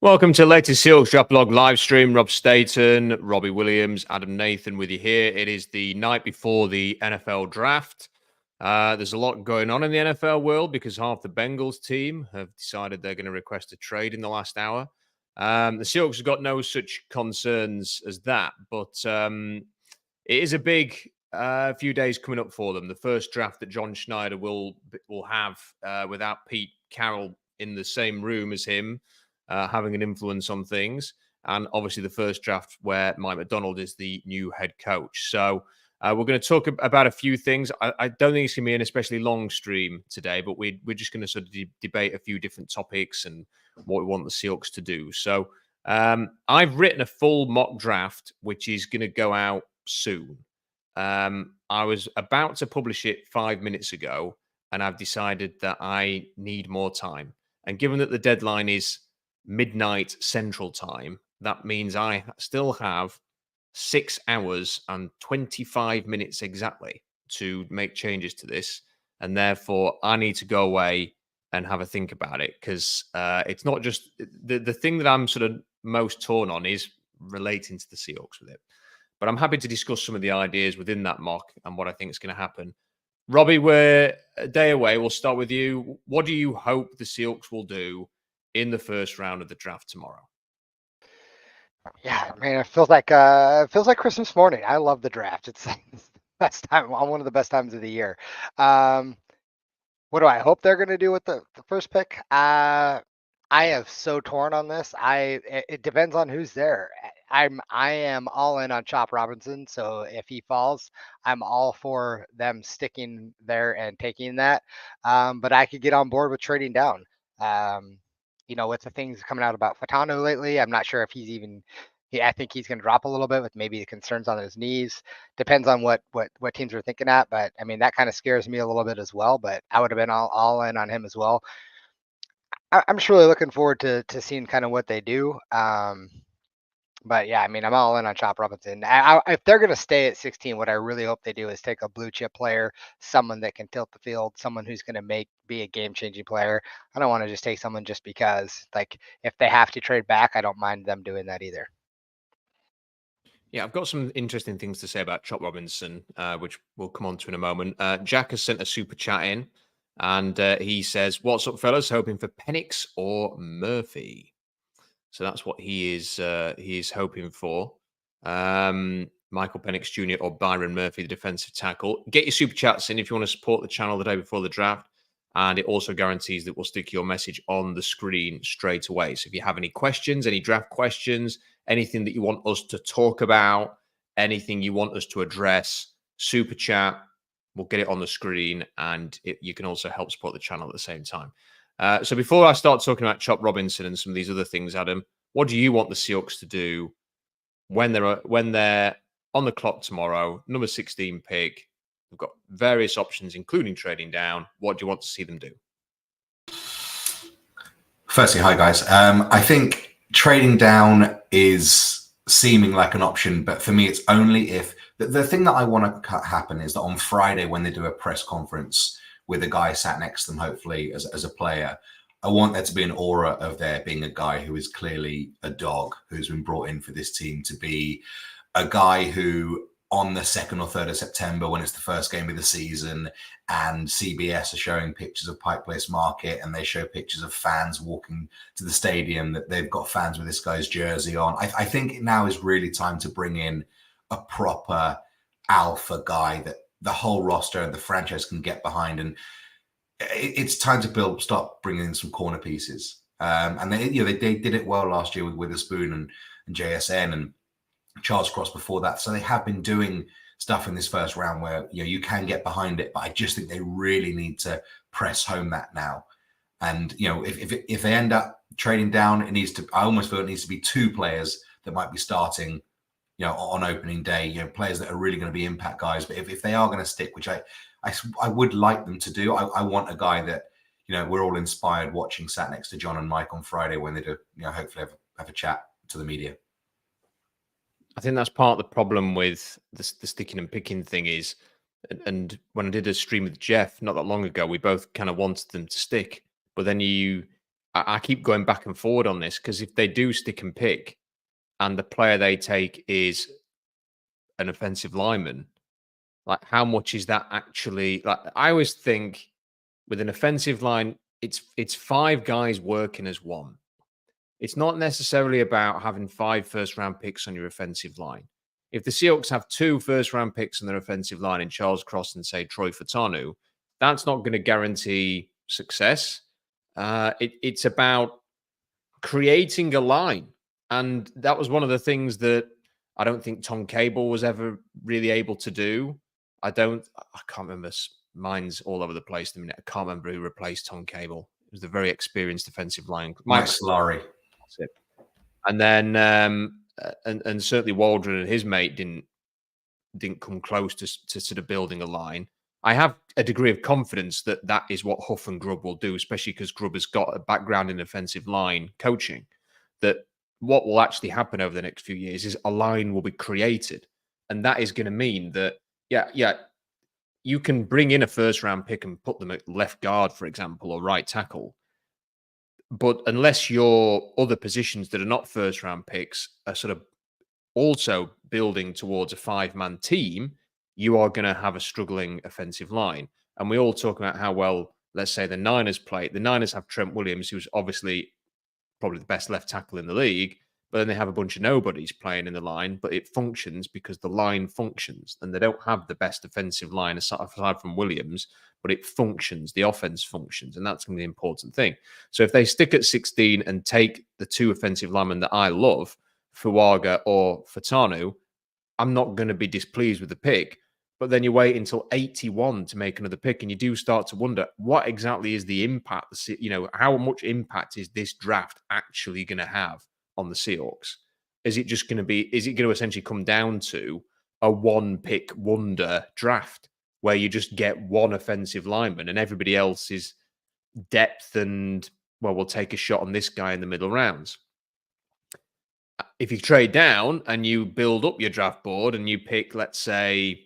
Welcome to the latest Seahawks Draft Blog live stream. Rob Staten, Robbie Williams, Adam Nathan with you here. It is the night before the NFL draft. There's a lot going on in the NFL world because half the Bengals team have decided they're going to request a trade in the last hour. The Seahawks have got no such concerns as that, but it is a big few days coming up for them. The first draft that John Schneider will have without Pete Carroll in the same room as him. Having an influence on things, and obviously the first draft where Mike McDonald is the new head coach. So we're going to talk about a few things. I don't think it's going to be an especially long stream today, but we're just going to sort of debate a few different topics and what we want the Seahawks to do. So I've written a full mock draft, which is going to go out soon. I was about to publish it 5 minutes ago, and I've decided that I need more time. And given that the deadline is midnight Central Time, that means I still have 6 hours and 25 minutes exactly to make changes to this. And therefore, I need to go away and have a think about it, because it's not just the thing that I'm sort of most torn on is relating to the Seahawks with it. But I'm happy to discuss some of the ideas within that mock and what I think is going to happen. Robbie, we're a day away. We'll start with you. What do you hope the Seahawks will do in the first round of the draft tomorrow? Yeah, man, it feels like Christmas morning. I love the draft. It's the best time, one of the best times of the year. What do I hope they're going to do with the first pick? I am so torn on this. It depends on who's there. I am all in on Chop Robinson. So if he falls, I'm all for them sticking there and taking that. But I could get on board with trading down. With the things coming out about Fatano lately, I'm not sure if he's even. I think he's going to drop a little bit with maybe the concerns on his knees. Depends on what teams are thinking at, but I mean that kind of scares me a little bit as well. But I would have been all in on him as well. I'm just really looking forward to seeing kind of what they do. But yeah, I mean, I'm all in on Chop Robinson. If they're going to stay at 16, what I really hope they do is take a blue chip player, someone that can tilt the field, someone who's going to be a game-changing player. I don't want to just take someone just because. Like, if they have to trade back, I don't mind them doing that either. Yeah, I've got some interesting things to say about Chop Robinson, which we'll come on to in a moment. Jack has sent a super chat in, and he says, "What's up, fellas? Hoping for Penix or Murphy?" So that's what he is hoping for. Michael Penix Jr. or Byron Murphy, the defensive tackle. Get your super chats in if you want to support the channel the day before the draft. And it also guarantees that we'll stick your message on the screen straight away. So if you have any questions, any draft questions, anything that you want us to talk about, anything you want us to address, super chat, we'll get it on the screen, and you can also help support the channel at the same time. So before I start talking about Chop Robinson and some of these other things, Adam, what do you want the Seahawks to do when they're on the clock tomorrow, number 16 pick? We've got various options, including trading down. What do you want to see them do? Firstly, hi guys. I think trading down is seeming like an option, but for me, it's only if the thing that I want to happen is that on Friday, when they do a press conference with a guy sat next to them, hopefully as a player, I want there to be an aura of there being a guy who is clearly a dog, who's been brought in for this team to be a guy who, on the 2nd or 3rd of September, when it's the first game of the season and CBS are showing pictures of Pike Place Market and they show pictures of fans walking to the stadium, that they've got fans with this guy's jersey on. I think now is really time to bring in a proper alpha guy that the whole roster and the franchise can get behind. And it's time to start bringing in some corner pieces. And they did it well last year with Witherspoon and JSN and Charles Cross before that. So they have been doing stuff in this first round where you can get behind it, but I just think they really need to press home that now. And if they end up trading down, I almost feel it needs to be 2 players that might be starting on opening day, players that are really going to be impact guys. But if they are going to stick, which I would like them to do, I want a guy that we're all inspired watching, sat next to John and Mike on Friday when they do hopefully have a chat to the media. I think that's part of the problem with the sticking and picking thing is, and when I did a stream with Jeff not that long ago, we both kind of wanted them to stick, but then I keep going back and forward on this because if they do stick and pick and the player they take is an offensive lineman, like how much is that actually? Like I always think with an offensive line, it's 5 guys working as one. It's not necessarily about having 5 first-round picks on your offensive line. If the Seahawks have 2 first-round picks on their offensive line in Charles Cross and, say, Troy Fatanu, that's not going to guarantee success. It's about creating a line. And that was one of the things that I don't think Tom Cable was ever really able to do. I can't remember. Mine's all over the place at the minute. I can't remember who replaced Tom Cable. It was the very experienced defensive line. Mike Slurry. That's it. And then and certainly Waldron and his mate didn't come close to sort of building a line. I have a degree of confidence that that is what Huff and Grubb will do, especially because Grubb has got a background in offensive line coaching. That what will actually happen over the next few years is a line will be created, and that is going to mean that you can bring in a first round pick and put them at left guard, for example, or right tackle. But unless your other positions that are not first round picks are sort of also building towards a 5-man team, you are going to have a struggling offensive line. And we all talk about how well, let's say, the Niners play. The Niners have Trent Williams, who's obviously probably the best left tackle in the league, but then they have a bunch of nobodies playing in the line, but it functions because the line functions, and they don't have the best offensive line aside from Williams, but it functions. The offense functions, and that's going to be the important thing. So if they stick at 16 and take the 2 offensive linemen that I love, Fuaga or Fatanu, I'm not going to be displeased with the pick. But then you wait until 81 to make another pick, and you do start to wonder what exactly is the impact. How much impact is this draft actually going to have on the Seahawks? Is it going to essentially come down to a 1-pick wonder draft where you just get one offensive lineman and everybody else is depth and, well, we'll take a shot on this guy in the middle rounds? If you trade down and you build up your draft board and you pick, let's say,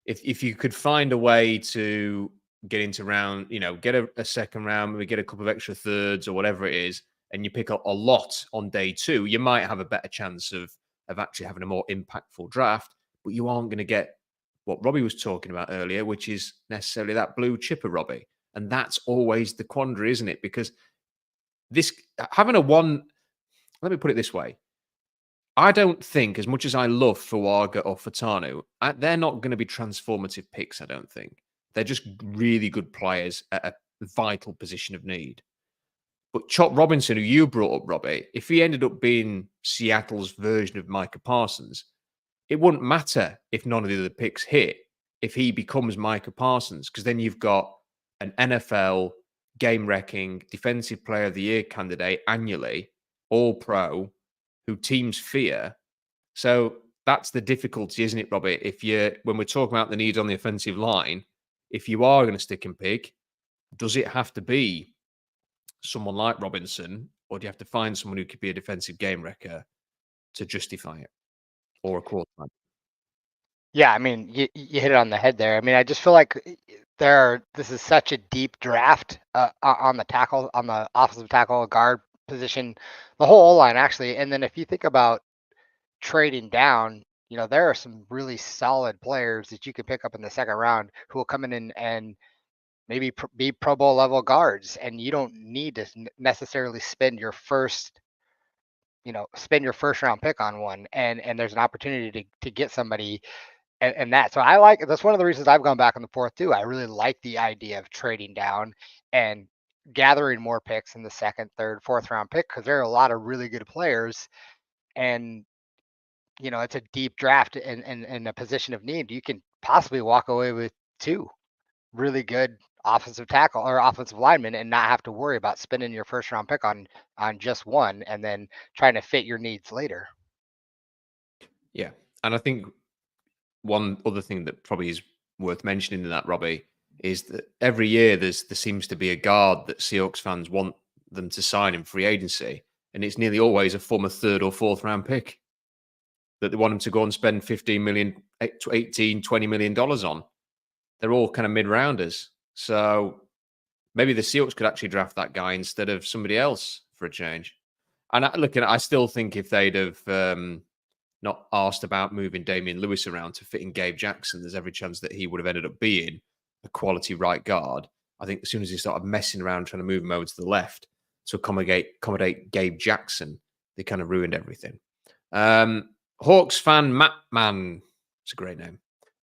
if you could find a way to get into round, get a second round, maybe get a couple of extra thirds or whatever it is, and you pick up a lot on day 2, you might have a better chance of actually having a more impactful draft, but you aren't going to get what Robbie was talking about earlier, which is necessarily that blue chipper Robbie. And that's always the quandary, isn't it? Because let me put it this way. I don't think, as much as I love Fuaga or Fatanu, they're not going to be transformative picks, I don't think. They're just really good players at a vital position of need. But Chop Robinson, who you brought up, Robbie, if he ended up being Seattle's version of Micah Parsons, it wouldn't matter if none of the other picks hit if he becomes Micah Parsons, because then you've got an NFL game-wrecking Defensive Player of the Year candidate annually, All-Pro, who teams fear. So that's the difficulty, isn't it, Robbie? When we're talking about the need on the offensive line, if you are going to stick and pick, does it have to be someone like Robinson, or do you have to find someone who could be a defensive game wrecker to justify it, or a quarterback? Yeah, I mean, you hit it on the head there. I mean, I just feel like this is such a deep draft on the offensive tackle, guard position, the whole O-line actually. And then if you think about trading down, there are some really solid players that you could pick up in the second round who will come in and maybe be Pro Bowl level guards, and you don't need to necessarily spend your first round pick on one, and there's an opportunity to get somebody and that. So that's one of the reasons I've gone back on the 4th too. I really like the idea of trading down and gathering more picks in the 2nd, 3rd, 4th round pick, because there are a lot of really good players, and it's a deep draft in a position of need. You can possibly walk away with 2 really good offensive tackle or offensive linemen and not have to worry about spending your first round pick on just one and then trying to fit your needs later. Yeah. And I think one other thing that probably is worth mentioning in that, Robbie, is that every year there seems to be a guard that Seahawks fans want them to sign in free agency, and it's nearly always a former 3rd or 4th round pick that they want them to go and spend $15 million, $18, $20 million on. They're all kind of mid-rounders. So maybe the Seahawks could actually draft that guy instead of somebody else for a change. And I still think if they'd have not asked about moving Damian Lewis around to fit in Gabe Jackson, there's every chance that he would have ended up being a quality right guard. I think as soon as he started messing around trying to move him over to the left to accommodate Gabe Jackson, they kind of ruined everything. Hawks fan Matt Man, it's a great name,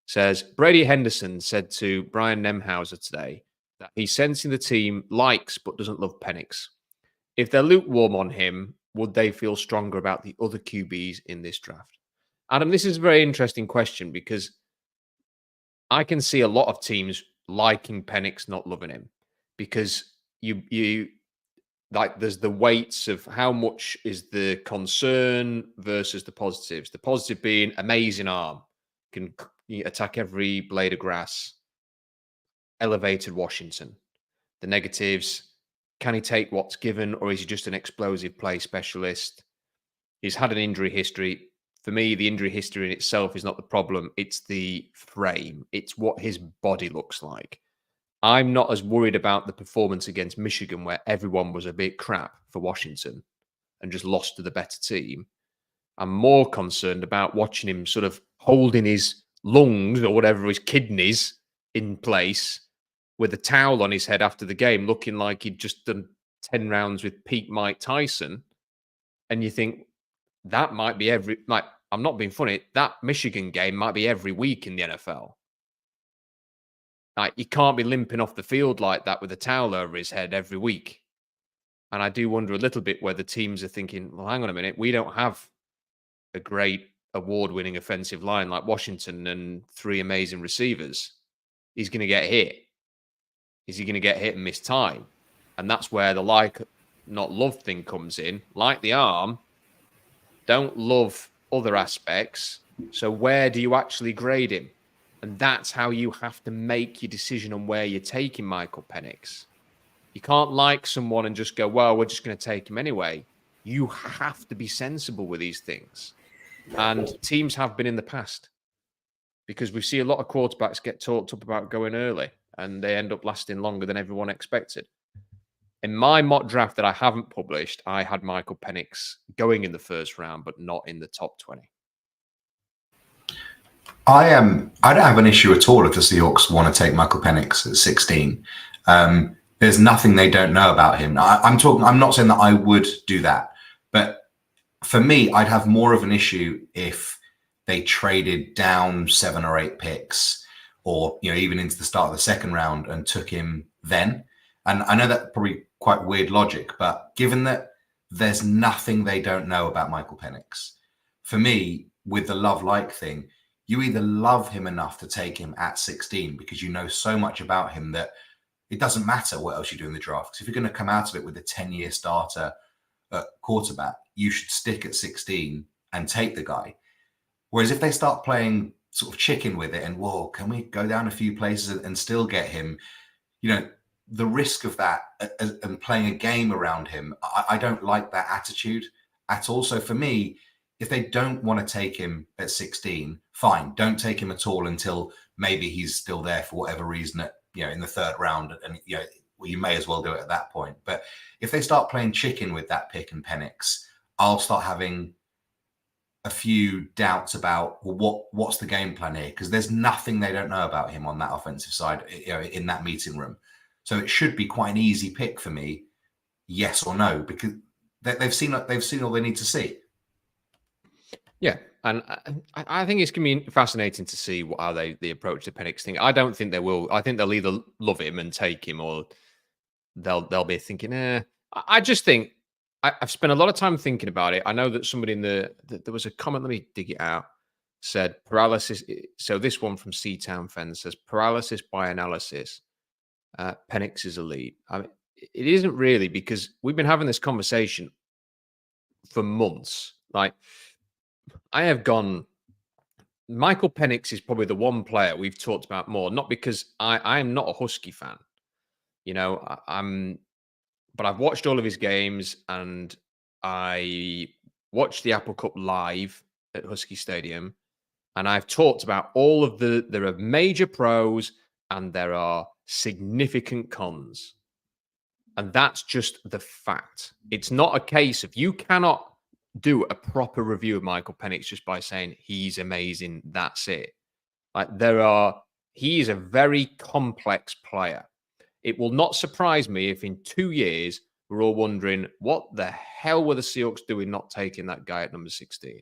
says Brady Henderson said to Brian Nemhauser today that he's sensing the team likes but doesn't love Penix. If they're lukewarm on him, would they feel stronger about the other QBs in this draft? Adam, this is a very interesting question because I can see a lot of teams liking Penix, not loving him, because you like there's the weights of how much is the concern versus the positives. The positive being amazing arm, can attack every blade of grass, elevated Washington. The negatives, can he take what's given, or is he just an explosive play specialist? He's had an injury history. For me, the injury history in itself is not the problem. It's the frame. It's what his body looks like. I'm not as worried about the performance against Michigan, where everyone was a bit crap for Washington and just lost to the better team. I'm more concerned about watching him sort of holding his lungs or whatever, his kidneys in place with a towel on his head after the game, looking like he'd just done 10 rounds with peak Mike Tyson. And you think that might be I'm not being funny, that Michigan game might be every week in the NFL. Like, you can't be limping off the field like that with a towel over his head every week. And I do wonder a little bit whether teams are thinking, well, hang on a minute, we don't have a great award-winning offensive line like Washington and 3 amazing receivers. He's going to get hit. Is he going to get hit and miss time? And that's where the like, not love thing comes in. Like the arm, don't love other aspects. So where do you actually grade him? And that's how you have to make your decision on where you're taking Michael Penix. You can't like someone and just go, well, we're just going to take him anyway. You have to be sensible with these things. And teams have been in the past, because we see a lot of quarterbacks get talked up about going early and they end up lasting longer than everyone expected. In my mock draft that I haven't published, I had Michael Penix going in the first round, but not in the top 20. I don't have an issue at all if the Seahawks want to take Michael Penix at 16. There's nothing they don't know about him. I'm not saying that I would do that, but for me, I'd have more of an issue if they traded down 7 or 8 picks, or even into the start of the second round and took him then. And I know that's probably quite weird logic, but given that there's nothing they don't know about Michael Penix, for me, with the love-like thing, you either love him enough to take him at 16 because you know so much about him that it doesn't matter what else you do in the draft. Because if you're going to come out of it with a 10-year starter at quarterback, you should stick at 16 and take the guy. Whereas if they start playing sort of chicken with it and, whoa, can we go down a few places and still get him? The risk of that and playing a game around him, I don't like that attitude at all. So for me, if they don't want to take him at 16, fine, don't take him at all until maybe he's still there for whatever reason in the third round, and you may as well do it at that point. But if they start playing chicken with that pick and Penix, I'll start having a few doubts about what's the game plan here, because there's nothing they don't know about him on that offensive side, in that meeting room. So it should be quite an easy pick for me, yes or no, because they've seen all they need to see. Yeah, and I think it's going to be fascinating to see how they approach the Penix thing. I don't think they will. I think they'll either love him and take him, or they'll be thinking, I just think I've spent a lot of time thinking about it. I know that somebody there was a comment, let me dig it out, said paralysis. So this one from Seatown Fence says paralysis by analysis. Penix is elite. I mean, it isn't really, because we've been having this conversation for months. Like, I have gone, Michael Penix is probably the one player we've talked about more, not because I am not a Husky fan, but I've watched all of his games, and I watched the Apple Cup live at Husky Stadium, and I've talked about all of there are major pros and there are significant cons. And that's just the fact. It's not a case of you cannot do a proper review of Michael Penix just by saying he's amazing. That's it. Like he is a very complex player. It will not surprise me if in 2 years we're all wondering what the hell were the Seahawks doing not taking that guy at number 16.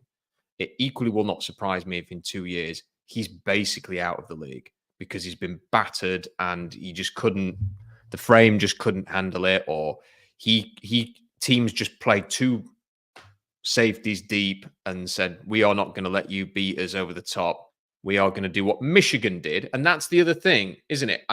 It equally will not surprise me if in 2 years he's basically out of the league because he's been battered and he just couldn't. The frame just couldn't handle it, or teams just played two safeties deep and said, we are not going to let you beat us over the top. We are going to do what Michigan did. And that's the other thing, isn't it?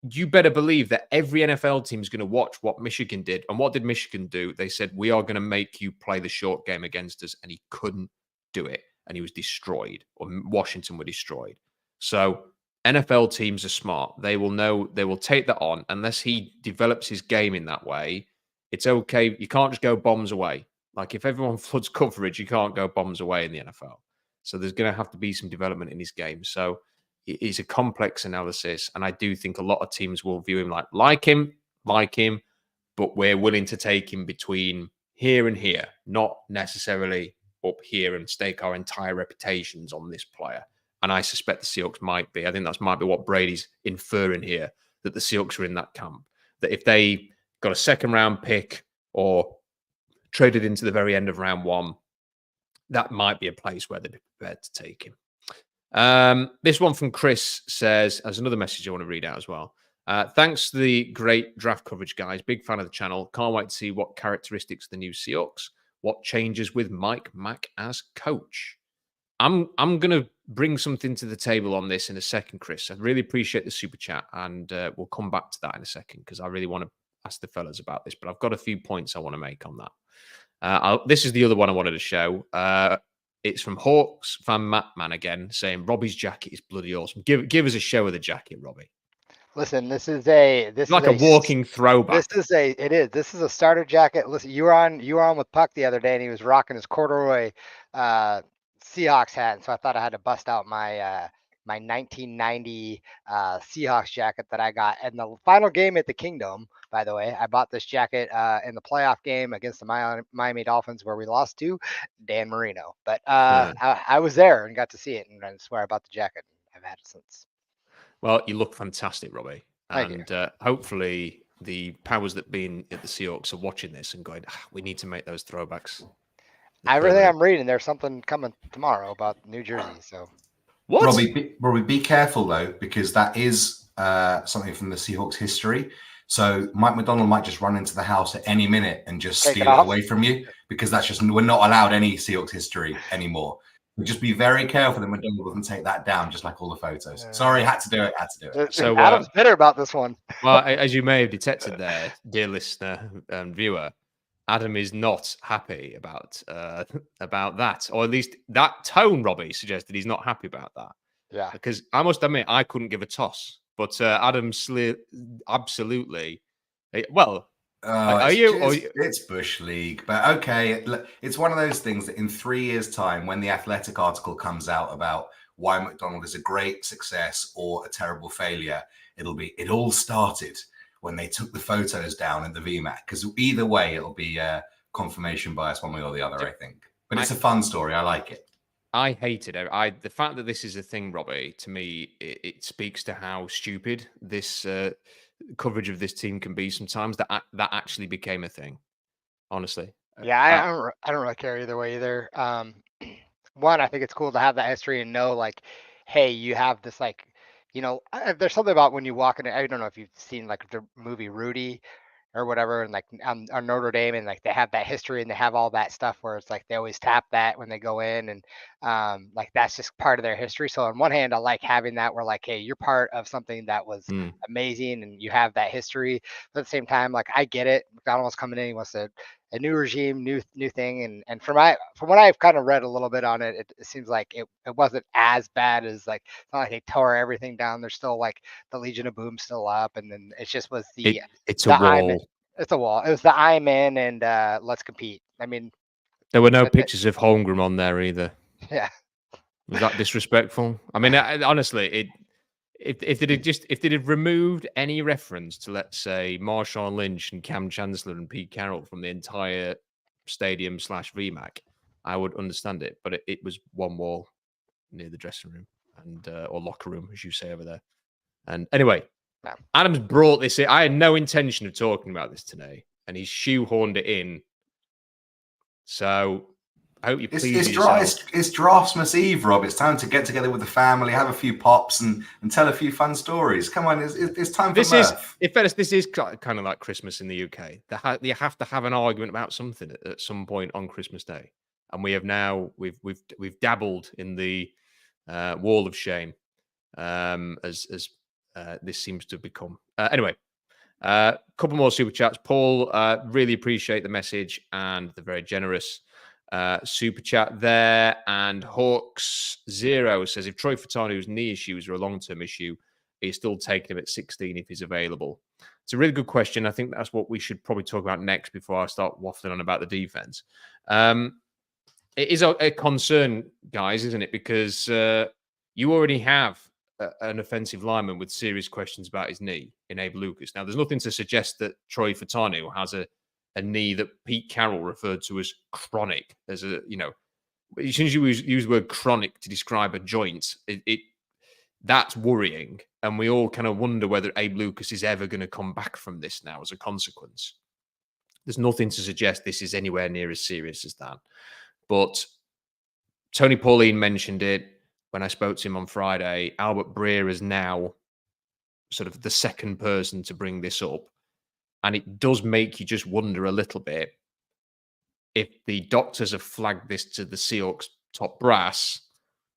You better believe that every NFL team is going to watch what Michigan did. And what did Michigan do? They said, we are going to make you play the short game against us. And he couldn't do it. And he was destroyed, or Washington were destroyed. So NFL teams are smart. They will know, they will take that on. Unless he develops his game in that way, it's okay. You can't just go bombs away. Like if everyone floods coverage, you can't go bombs away in the NFL. So there's going to have to be some development in his game. So it is a complex analysis. And I do think a lot of teams will view him like him, but we're willing to take him between here and here, not necessarily up here and stake our entire reputations on this player. And I suspect the Seahawks might be. I think that might be what Brady's inferring here, that the Seahawks are in that camp. That if they got a second-round pick or traded into the very end of round one, that might be a place where they'd be prepared to take him. This one from Chris says, there's another message I want to read out as well. Thanks to the great draft coverage, guys. Big fan of the channel. Can't wait to see what characteristics of the new Seahawks. What changes with Mike Mack as coach? I'm going to bring something to the table on this in a second, Chris. I really appreciate the super chat, and we'll come back to that in a second because I really want to ask the fellas about this. But I've got a few points I want to make on that. This is the other one I wanted to show. It's from Hawks fan Mattman again, saying Robbie's jacket is bloody awesome. Give us a show of the jacket, Robbie. Listen, this is like a walking throwback. This is a starter jacket. Listen, you were on with Puck the other day, and he was rocking his corduroy Seahawks hat, and so I thought I had to bust out my my 1990 Seahawks jacket that I got in the final game at the Kingdom. By the way, I bought this jacket in the playoff game against the Miami Dolphins where we lost to Dan Marino. But I was there and got to see it, and I swear I bought the jacket. I've had it since. Well, you look fantastic, Robbie. Thank you. Hopefully the powers that be at the Seahawks are watching this and going, we need to make those throwbacks. I'm reading there's something coming tomorrow about New Jersey. So, what? Robbie, be careful though, because that is something from the Seahawks history. So Mike McDonald might just run into the house at any minute and just steal it away from you, because we're not allowed any Seahawks history anymore. Just be very careful that McDonald doesn't take that down, just like all the photos. Sorry, had to do it. So Adam's bitter about this one. Well, as you may have detected there, dear listener and viewer, Adam is not happy about that, or at least that tone. Robbie suggested he's not happy about that. Yeah, because I must admit I couldn't give a toss, but Adam absolutely. Well, it's Bush League, but okay, it's one of those things that in 3 years' time, when the Athletic article comes out about why McDonald is a great success or a terrible failure, it'll be it all started when they took the photos down in the VMAC, because either way, it'll be confirmation bias one way or the other, I think. But it's a fun story. I like it. I hate it. The fact that this is a thing, Robbie, to me, it speaks to how stupid this coverage of this team can be sometimes. That actually became a thing, honestly. Yeah, I don't really care either way either. One, I think it's cool to have that history and know, like, hey, you have this, like, you know, there's something about when you walk in. I don't know if you've seen like the movie Rudy or whatever, and like on Notre Dame, and like they have that history and they have all that stuff where it's like they always tap that when they go in, and like that's just part of their history. So on one hand, I like having that where like, hey, you're part of something that was amazing and you have that history. But at the same time, like I get it. McDonald's coming in, he wants a new regime, new thing, and from what I've kind of read a little bit on it, it seems like it wasn't as bad as like, it's not like they tore everything down. There's still like the Legion of Boom still up, and then it just was it's a wall. It's a wall. It was the I'm in and let's compete. I mean, there were no pictures of Holmgren on there either. Yeah. Was that disrespectful? I mean, honestly, if they'd have removed any reference to, let's say, Marshawn Lynch and Cam Chancellor and Pete Carroll from the entire stadium / VMAC, I would understand it. But it was one wall near the dressing room and or locker room, as you say over there. And anyway, Adam's brought this in. I had no intention of talking about this today, and he's shoehorned it in. So I hope you please. It's Draftmas Eve, Rob. It's time to get together with the family, have a few pops, and tell a few fun stories. Come on, it's time for mirth. In fairness, this is kind of like Christmas in the UK. You have to have an argument about something at some point on Christmas Day, and we have now we've dabbled in the wall of shame as this seems to have become. Anyway, a couple more super chats. Paul, really appreciate the message and the very generous super chat there. And Hawks Zero says, if Troy Fatanu's knee issues are a long-term issue, he's still taking him at 16 if he's available. It's a really good question. I think that's what we should probably talk about next before I start waffling on about the defense. It is a concern, guys, isn't it? Because you already have an offensive lineman with serious questions about his knee in Abe Lucas. Now, there's nothing to suggest that Troy Fatanu has a knee that Pete Carroll referred to as chronic. As as soon as you use the word chronic to describe a joint, that's worrying. And we all kind of wonder whether Abe Lucas is ever going to come back from this now as a consequence. There's nothing to suggest this is anywhere near as serious as that. But Tony Pauline mentioned it when I spoke to him on Friday. Albert Breer is now sort of the second person to bring this up. And it does make you just wonder a little bit if the doctors have flagged this to the Seahawks top brass,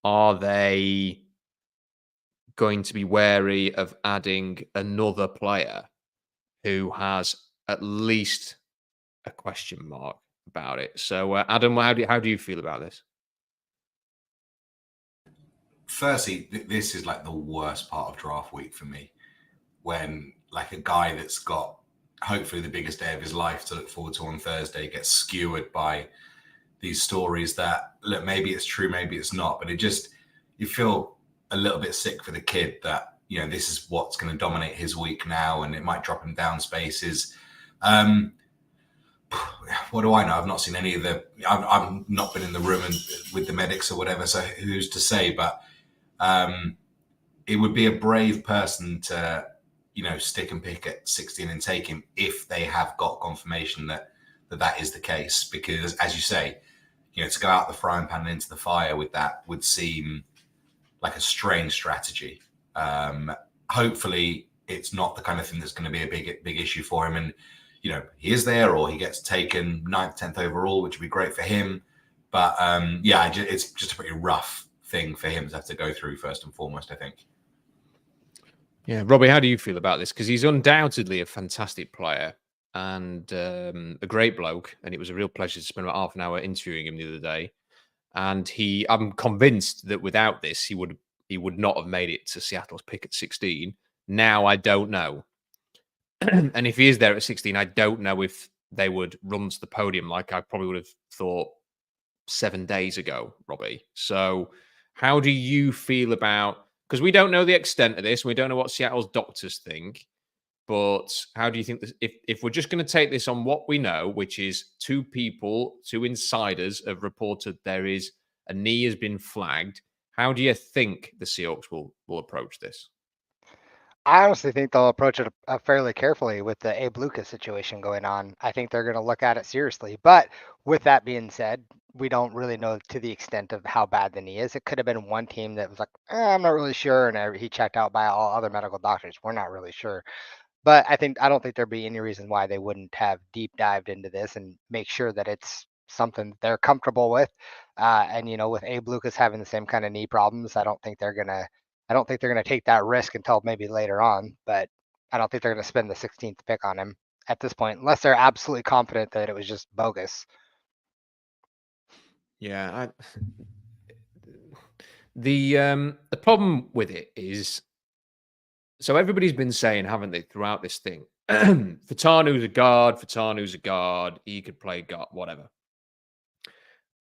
are they going to be wary of adding another player who has at least a question mark about it? So, Adam, how do you feel about this? Firstly, this is like the worst part of draft week for me, when like a guy that's got hopefully the biggest day of his life to look forward to on Thursday gets skewered by these stories that, look, maybe it's true, maybe it's not, but you feel a little bit sick for the kid that, this is what's going to dominate his week now, and it might drop him down spaces. What do I know? I've not seen any of I've not been in the room with the medics or whatever, so who's to say? But it would be a brave person to, stick and pick at 16 and take him if they have got confirmation that is the case. Because, as you say, to go out the frying pan and into the fire with that would seem like a strange strategy. Hopefully, it's not the kind of thing that's going to be a big issue for him, and he is there, or he gets taken 9th, 10th overall, which would be great for him. But it's just a pretty rough thing for him to have to go through first and foremost, I think. Yeah, Robbie, how do you feel about this? Because he's undoubtedly a fantastic player and a great bloke, and it was a real pleasure to spend about half an hour interviewing him the other day. And I'm convinced that without this, he would not have made it to Seattle's pick at 16. Now I don't know. And if he is there at 16, I don't know if they would run to the podium like I probably would have thought 7 days ago, Robbie. So how do you feel about, because we don't know the extent of this, we don't know what Seattle's doctors think, but how do you think this, if we're just going to take this on what we know, which is two insiders have reported there is a knee has been flagged, how do you think the Seahawks will approach this? I honestly think they'll approach it fairly carefully with the Abe Lucas situation going on. I think they're going to look at it seriously. But with that being said, we don't really know to the extent of how bad the knee is. It could have been one team that was like, I'm not really sure. And he checked out by all other medical doctors. We're not really sure. But I don't think there'd be any reason why they wouldn't have deep dived into this and make sure that it's something they're comfortable with. And, with Abe Lucas having the same kind of knee problems, I don't think they're going to take that risk until maybe later on, but I don't think they're going to spend the 16th pick on him at this point, unless they're absolutely confident that it was just bogus. Yeah. The problem with it is, so everybody's been saying, haven't they, throughout this thing, Fatanu's a guard, he could play guard, whatever.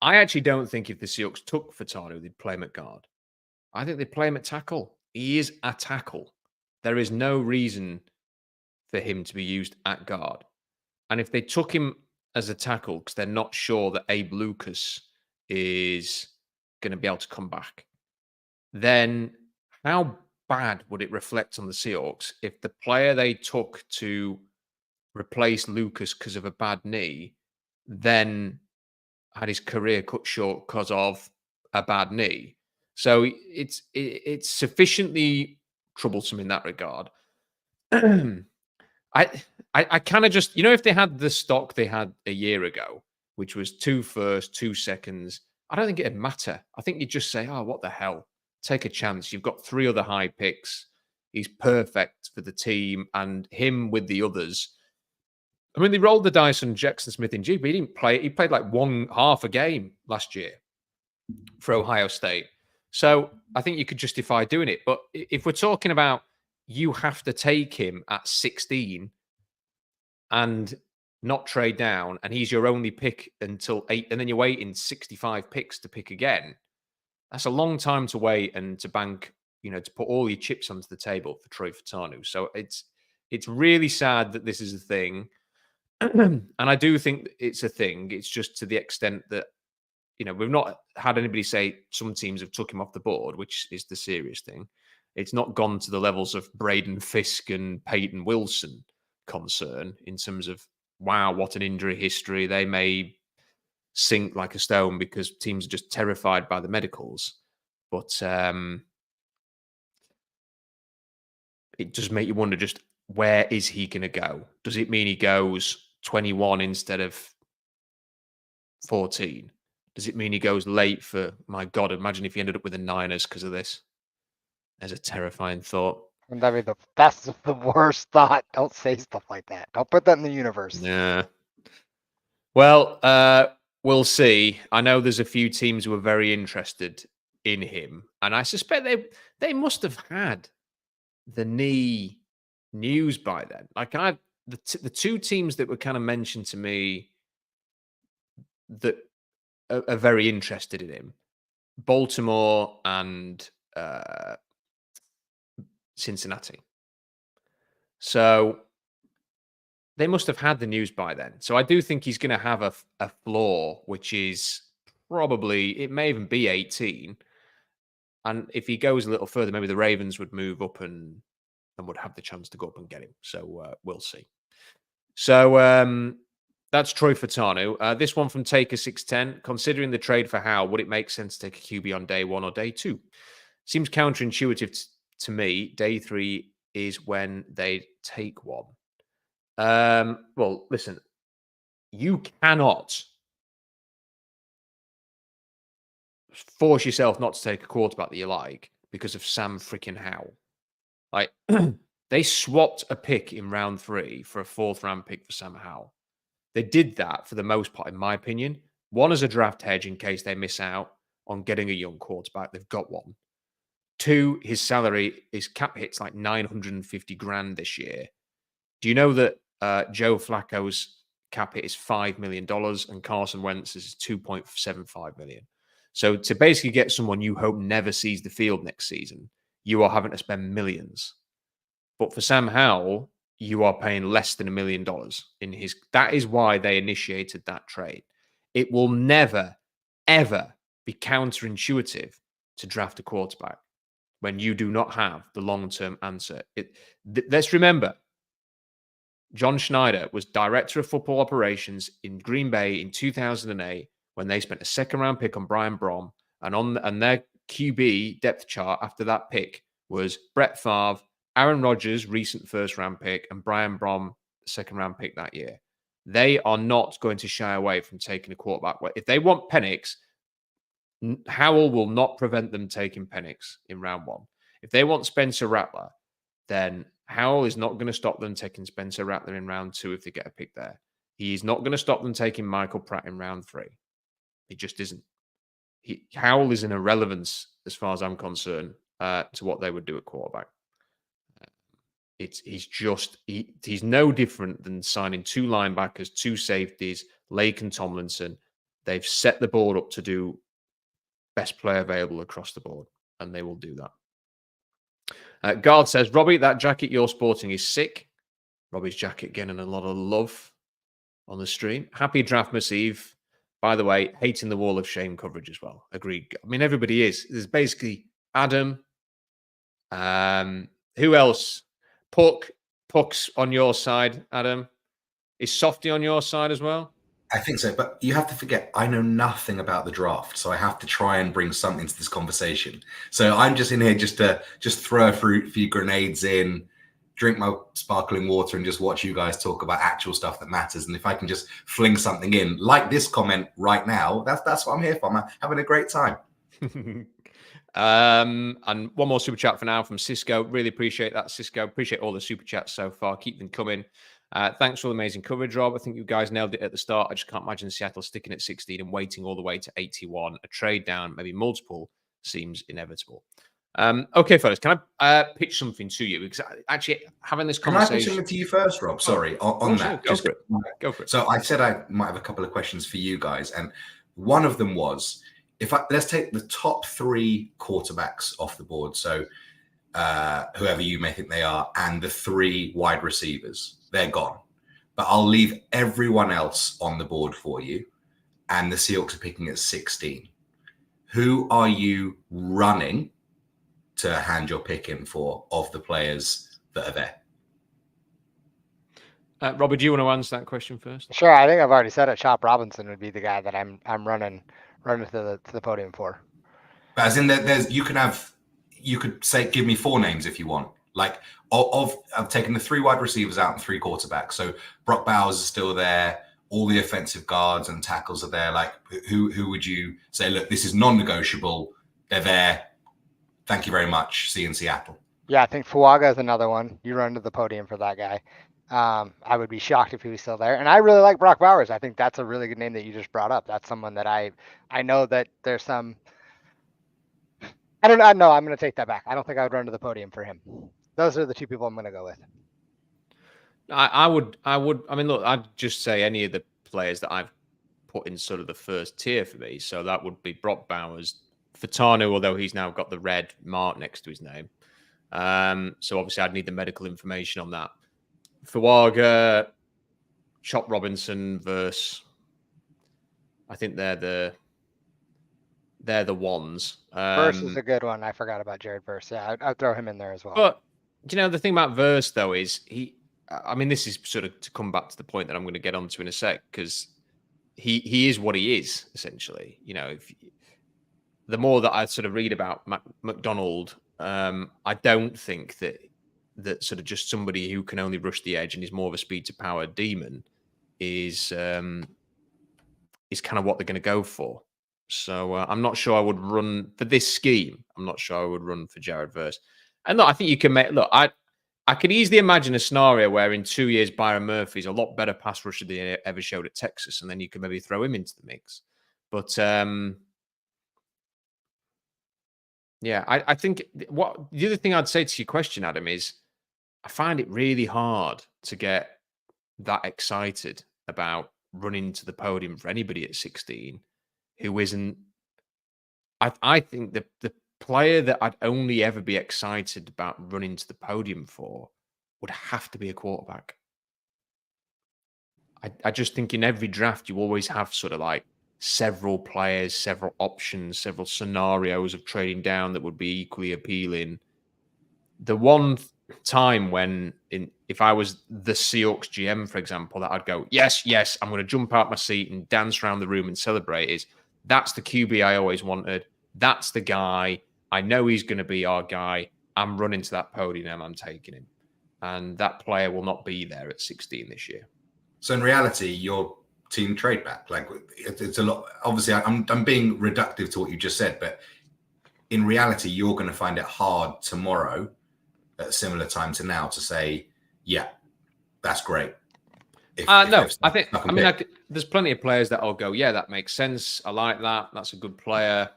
I actually don't think if the Seahawks took Fatanu, they'd play him at guard. I think they'd play him at tackle. He is a tackle. There is no reason for him to be used at guard. And if they took him as a tackle because they're not sure that Abe Lucas is going to be able to come back, then how bad would it reflect on the Seahawks if the player they took to replace Lucas because of a bad knee then had his career cut short because of a bad knee? So it's sufficiently troublesome in that regard. I kind of just, if they had the stock they had a year ago, which was 2 firsts, 2 seconds, I don't think it'd matter. I think you'd just say, oh, what the hell? Take a chance. You've got 3 other high picks. He's perfect for the team, and him with the others. I mean, they rolled the dice on Jackson Smith in G, but he didn't play. He played like half a game last year for Ohio State. So I think you could justify doing it. But if we're talking about you have to take him at 16 and not trade down, and he's your only pick until 8, and then you're waiting 65 picks to pick again, that's a long time to wait and to bank, to put all your chips onto the table for Troy Fatanu. So it's really sad that this is a thing. And I do think it's a thing. It's just to the extent that, we've not had anybody say some teams have took him off the board, which is the serious thing. It's not gone to the levels of Braden Fisk and Peyton Wilson concern in terms of, wow, what an injury history. They may sink like a stone because teams are just terrified by the medicals. But it does make you wonder just where is he going to go? Does it mean he goes 21 instead of 14? Does it mean he goes late for, my God, imagine if he ended up with the Niners because of this? There's a terrifying thought. And I mean, that's the worst thought. Don't say stuff like that. Don't put that in the universe. Yeah. Well, we'll see. I know there's a few teams who are very interested in him, and I suspect they must have had the knee news by then. Like the 2 teams that were kind of mentioned to me that are very interested in him, Baltimore and Cincinnati. So they must have had the news by then. So I do think he's going to have a floor, which is probably, it may even be 18. And if he goes a little further, maybe the Ravens would move up and would have the chance to go up and get him. So we'll see. So that's Troy Fatanu. This one from Taker610. Considering the trade for Howe, would it make sense to take a QB on day 1 or day 2? Seems counterintuitive to me. Day 3 is when they take one. Well, listen, you cannot force yourself not to take a quarterback that you like because of Sam freaking Howell. Like, they swapped a pick in round 3 for a 4th round pick for Sam Howell. They did that for the most part, in my opinion. 1 as a draft hedge in case they miss out on getting a young quarterback. They've got one. 2, his salary, his cap hit's like $950,000 this year. Do you know that Joe Flacco's cap hit is $5 million and Carson Wentz's is $2.75 million? So to basically get someone you hope never sees the field next season, you are having to spend millions. But for Sam Howell, you are paying less than $1 million in his. That is why they initiated that trade. It will never, ever be counterintuitive to draft a quarterback when you do not have the long-term answer. Let's remember, John Schneider was director of football operations in Green Bay in 2008 when they spent a 2nd-round pick on Brian Brom, and their QB depth chart after that pick was Brett Favre, Aaron Rodgers, recent 1st-round pick, and Brian Brom, 2nd-round pick that year. They are not going to shy away from taking a quarterback. If they want Penix, Howell will not prevent them taking Penix in round 1. If they want Spencer Rattler, then Howell is not going to stop them taking Spencer Rattler in round 2 if they get a pick there. He is not going to stop them taking Michael Pratt in round 3. He just isn't. Howell is an irrelevance as far as I'm concerned to what they would do at quarterback. He's no different than signing 2 linebackers, 2 safeties, Lake and Tomlinson. They've set the board up to do best player available across the board, and they will do that. Guard says, Robbie, that jacket you're sporting is sick. Robbie's jacket getting a lot of love on the stream. Happy Draftmas Eve. By the way, hating the wall of shame coverage as well. Agreed. I mean, everybody is. There's basically Adam. Who else? Puck's on your side, Adam. Is Softy on your side as well? I think so, but you have to forget, I know nothing about the draft, so I have to try and bring something to this conversation. So I'm just in here just to throw a few grenades in, drink my sparkling water, and just watch you guys talk about actual stuff that matters. And if I can just fling something in, like this comment right now, that's what I'm here for. I'm having a great time. And one more super chat for now from Cisco. Really appreciate that, Cisco. Appreciate all the super chats so far. Keep them coming. Thanks for the amazing coverage, Rob. I think you guys nailed it at the start. I just can't imagine Seattle sticking at 16 and waiting all the way to 81. A trade down, maybe multiple, seems inevitable. Okay, fellas, can I pitch something to you? Because actually, having this conversation... Can I pitch something to you first, Rob? Sorry, on that. Go for it. So I said I might have a couple of questions for you guys. And one of them was, let's take the top 3 quarterbacks off the board. So whoever you may think they are, and the 3 wide receivers. They're gone. But I'll leave everyone else on the board for you. And the Seahawks are picking at 16. Who are you running to hand your pick in for of the players that are there? Robert, do you want to answer that question first? Sure. I think I've already said it. Chop Robinson would be the guy that I'm running to the podium for. But as in, you could say, give me 4 names if you want. Like I've taken the 3 wide receivers out and 3 quarterbacks. So Brock Bowers is still there. All the offensive guards and tackles are there. Like who would you say, look, this is non-negotiable. They're there. Thank you very much. See you in Seattle. Yeah, I think Fuaga is another one. You run to the podium for that guy. I would be shocked if he was still there. And I really like Brock Bowers. I think that's a really good name that you just brought up. That's someone that I know that there's some. I don't know. I'm going to take that back. I don't think I would run to the podium for him. Those are the 2 people I'm going to go with. I would. I mean, look, I'd just say any of the players that I've put in sort of the first tier for me. So that would be Brock Bowers, Furtado, although he's now got the red mark next to his name. So obviously I'd need the medical information on that. Fuaga, Chop Robinson versus, I think they're the ones. Verse is a good one. I forgot about Jared Verse. Yeah, I'd throw him in there as well. But the thing about Verse though is I mean, this is sort of to come back to the point that I'm going to get onto in a sec, because he is what he is essentially. The more that I sort of read about McDonald, I don't think that sort of just somebody who can only rush the edge and is more of a speed to power demon is kind of what they're going to go for. So I'm not sure I would run for this scheme. I'm not sure I would run for Jared Verse. And look, I think you can make, look, I could easily imagine a scenario where in 2 years, Byron Murphy's a lot better pass rusher than he ever showed at Texas. And then you can maybe throw him into the mix. But yeah, I think the other thing I'd say to your question, Adam, is I find it really hard to get that excited about running to the podium for anybody at 16 who isn't. I think the player that I'd only ever be excited about running to the podium for would have to be a quarterback. I just think in every draft you always have sort of like several players, several options, several scenarios of trading down that would be equally appealing. The one time when, if I was the Seahawks GM, for example, that I'd go, yes, I'm going to jump out my seat and dance around the room and celebrate, is that's the QB I always wanted. That's the guy. I know he's going to be our guy. I'm running to that podium and I'm taking him. And that player will not be there at 16 this year. So in reality, your team trade back, like it's a lot. Obviously, I'm being reductive to what you just said, but in reality, you're going to find it hard tomorrow at a similar time to now to say, yeah, that's great. No, I think, I mean, there's plenty of players that I'll go, yeah, that makes sense. I like that. That's a good player.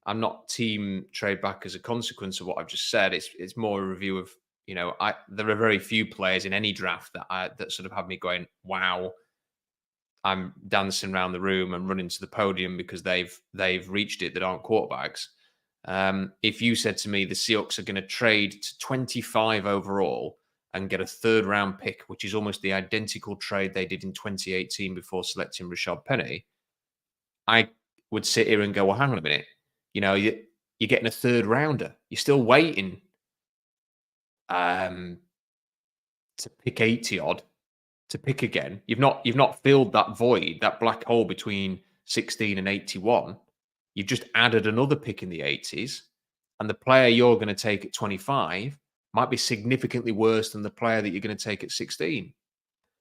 I'm not team trade back as a consequence of what I've just said. It's more a review of, there are very few players in any draft that sort of have me going, wow, I'm dancing around the room and running to the podium because they've reached it that aren't quarterbacks. If you said to me the Seahawks are going to trade to 25 overall and get a third-round pick, which is almost the identical trade they did in 2018 before selecting Rashad Penny, I would sit here and go, well, hang on a minute. You know, you're getting a third rounder. You're still waiting to pick 80 odd to pick again. You've not filled that void, that black hole between 16 and 81. You've just added another pick in the 80s, and the player you're going to take at 25 might be significantly worse than the player that you're going to take at 16.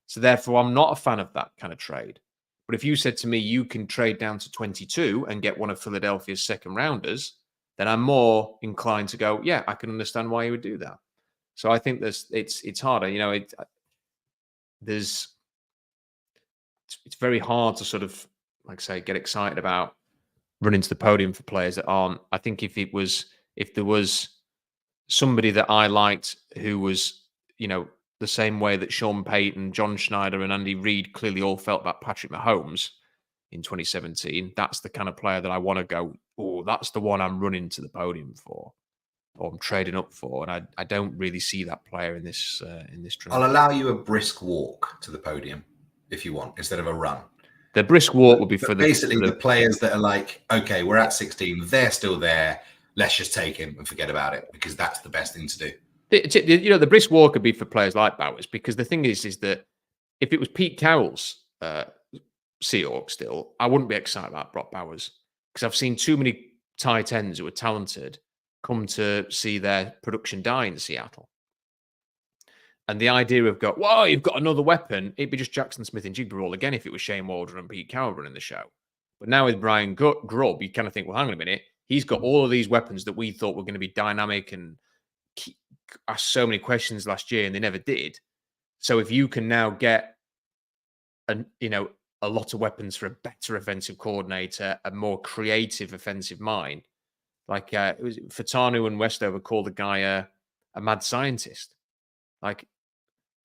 So therefore, I'm not a fan of that kind of trade. But if you said to me, you can trade down to 22 and get one of Philadelphia's second rounders, then I'm more inclined to go, yeah, I can understand why you would do that. So I think it's harder. You know, it's very hard to sort of, like I say, get excited about running to the podium for players that aren't. I think if there was somebody that I liked who was, you know, the same way that Sean Payton, John Schneider, and Andy Reid clearly all felt about Patrick Mahomes in 2017, that's the kind of player that I want to go, oh, that's the one I'm running to the podium for, or I'm trading up for. And I don't really see that player in this draft. I'll allow you a brisk walk to the podium if you want, instead of a run. The brisk walk would be for the players that are like, okay, we're at 16, they're still there. Let's just take him and forget about it, because that's the best thing to do. You know, the brisk walk could be for players like Bowers, because the thing is that if it was Pete Carroll's Seahawks still, I wouldn't be excited about Brock Bowers, because I've seen too many tight ends who are talented come to see their production die in Seattle. And the idea of you've got another weapon, it'd be just Jackson Smith and Jigba all again if it was Shane Waldron and Pete Carroll running the show. But now with Brian Grubb, you kind of think, well, hang on a minute, he's got all of these weapons that we thought were going to be dynamic and asked so many questions last year, and they never did. So if you can now get a lot of weapons for a better offensive coordinator, a more creative offensive mind, like it was Fatanu and Westover called the guy a mad scientist. Like,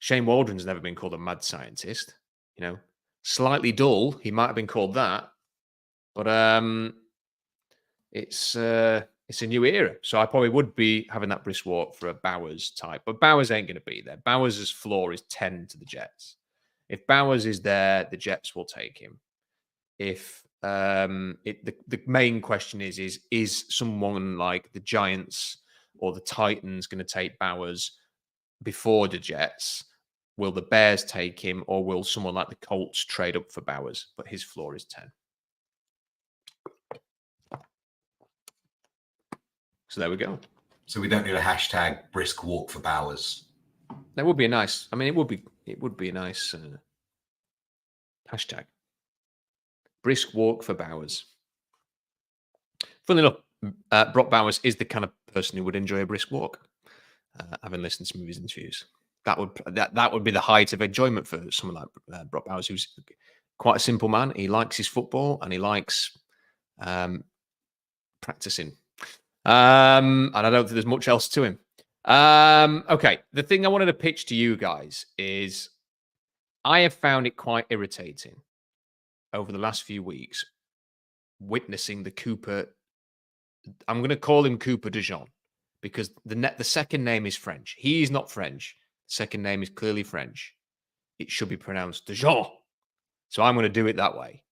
Shane Waldron's never been called a mad scientist. You know, slightly dull, he might have been called that, but it's a new era. So I probably would be having that brisk walk for a Bowers type, but Bowers ain't going to be there. Bowers' floor is 10 to the Jets. If Bowers is there, the Jets will take him. If the main question is someone like the Giants or the Titans going to take Bowers before the Jets? Will the Bears take him, or will someone like the Colts trade up for Bowers? But his floor is 10. So there we go. So we don't need a hashtag brisk walk for Bowers. That would be a nice. I mean, it would be a nice hashtag. Brisk walk for Bowers. Funnily enough, Brock Bowers is the kind of person who would enjoy a brisk walk. Having listened to some of his interviews, that would be the height of enjoyment for someone like Brock Bowers, who's quite a simple man. He likes his football and he likes practicing. And I don't think there's much else to him. Okay, the thing I wanted to pitch to you guys is I have found it quite irritating over the last few weeks witnessing the Cooper. I'm going to call him Cooper DeJean, because the second name is French. He is not French. Second name is clearly French. It should be pronounced DeJean. So I'm going to do it that way.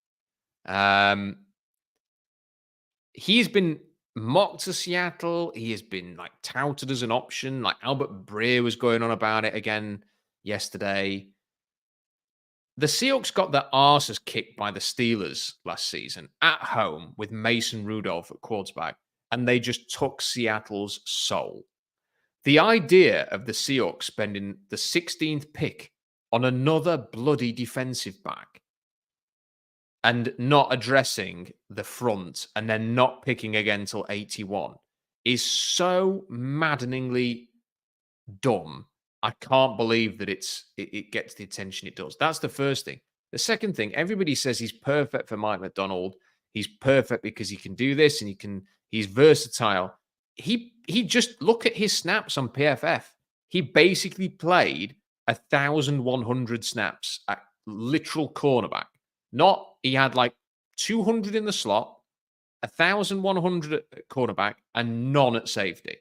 He's been mocked to Seattle. He has been like touted as an option. Like Albert Breer was going on about it again yesterday. The Seahawks got their arses kicked by the Steelers last season at home with Mason Rudolph at quarterback, and they just took Seattle's soul. The idea of the Seahawks spending the 16th pick on another bloody defensive back and not addressing the front and then not picking again till 81 is so maddeningly dumb. I can't believe that it gets the attention it does. That's the first thing. The second thing, everybody says he's perfect for Mike McDonald. He's perfect because he can do this and he's versatile. He just look at his snaps on PFF. He basically played 1,100 snaps at literal cornerback. Not he had like 200 in the slot, 1,100 at cornerback and none at safety.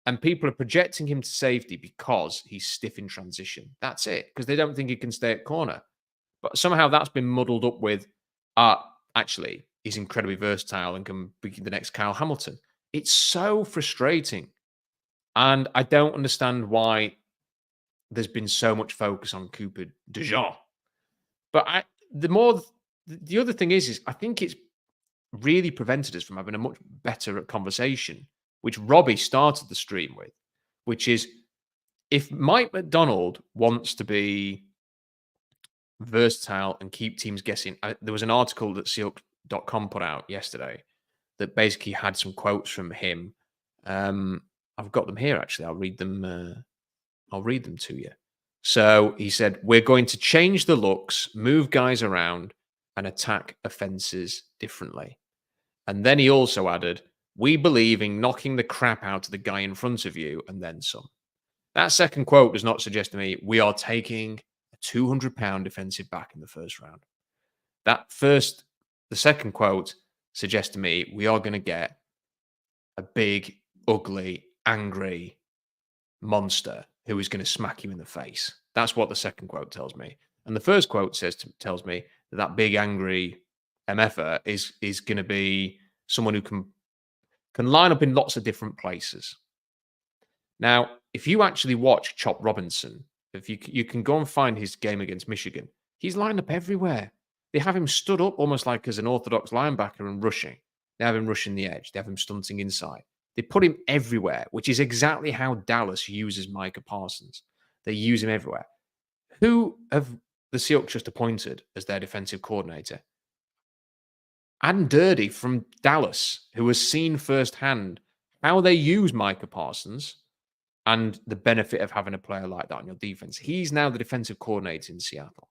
And people are projecting him to safety because he's stiff in transition. That's it, because they don't think he can stay at corner. But somehow that's been muddled up with, actually, he's incredibly versatile and can be the next Kyle Hamilton. It's so frustrating. And I don't understand why there's been so much focus on Cooper DeJean. But the other thing is I think it's really prevented us from having a much better conversation, which Robbie started the stream with, which is if Mike McDonald wants to be versatile and keep teams guessing. There was an article that Seahawks.com put out yesterday that basically had some quotes from him. I've got them here, actually. I'll read them. I'll read them to you. So he said, we're going to change the looks, move guys around, and attack offenses differently. And then he also added, we believe in knocking the crap out of the guy in front of you and then some. That second quote does not suggest to me we are taking a 200-pound defensive back in the first round. The second quote suggests to me we are going to get a big, ugly, angry monster who is going to smack you in the face. That's what the second quote tells me. And the first quote tells me that big, angry MFer is going to be someone who can line up in lots of different places. Now, if you actually watch Chop Robinson, if you can go and find his game against Michigan, he's lined up everywhere. They have him stood up almost like as an orthodox linebacker and rushing. They have him rushing the edge. They have him stunting inside. They put him everywhere, which is exactly how Dallas uses Micah Parsons. They use him everywhere. Who have the Seahawks just appointed as their defensive coordinator? Ann Dirty from Dallas, who has seen firsthand how they use Micah Parsons and the benefit of having a player like that on your defense. He's now the defensive coordinator in Seattle.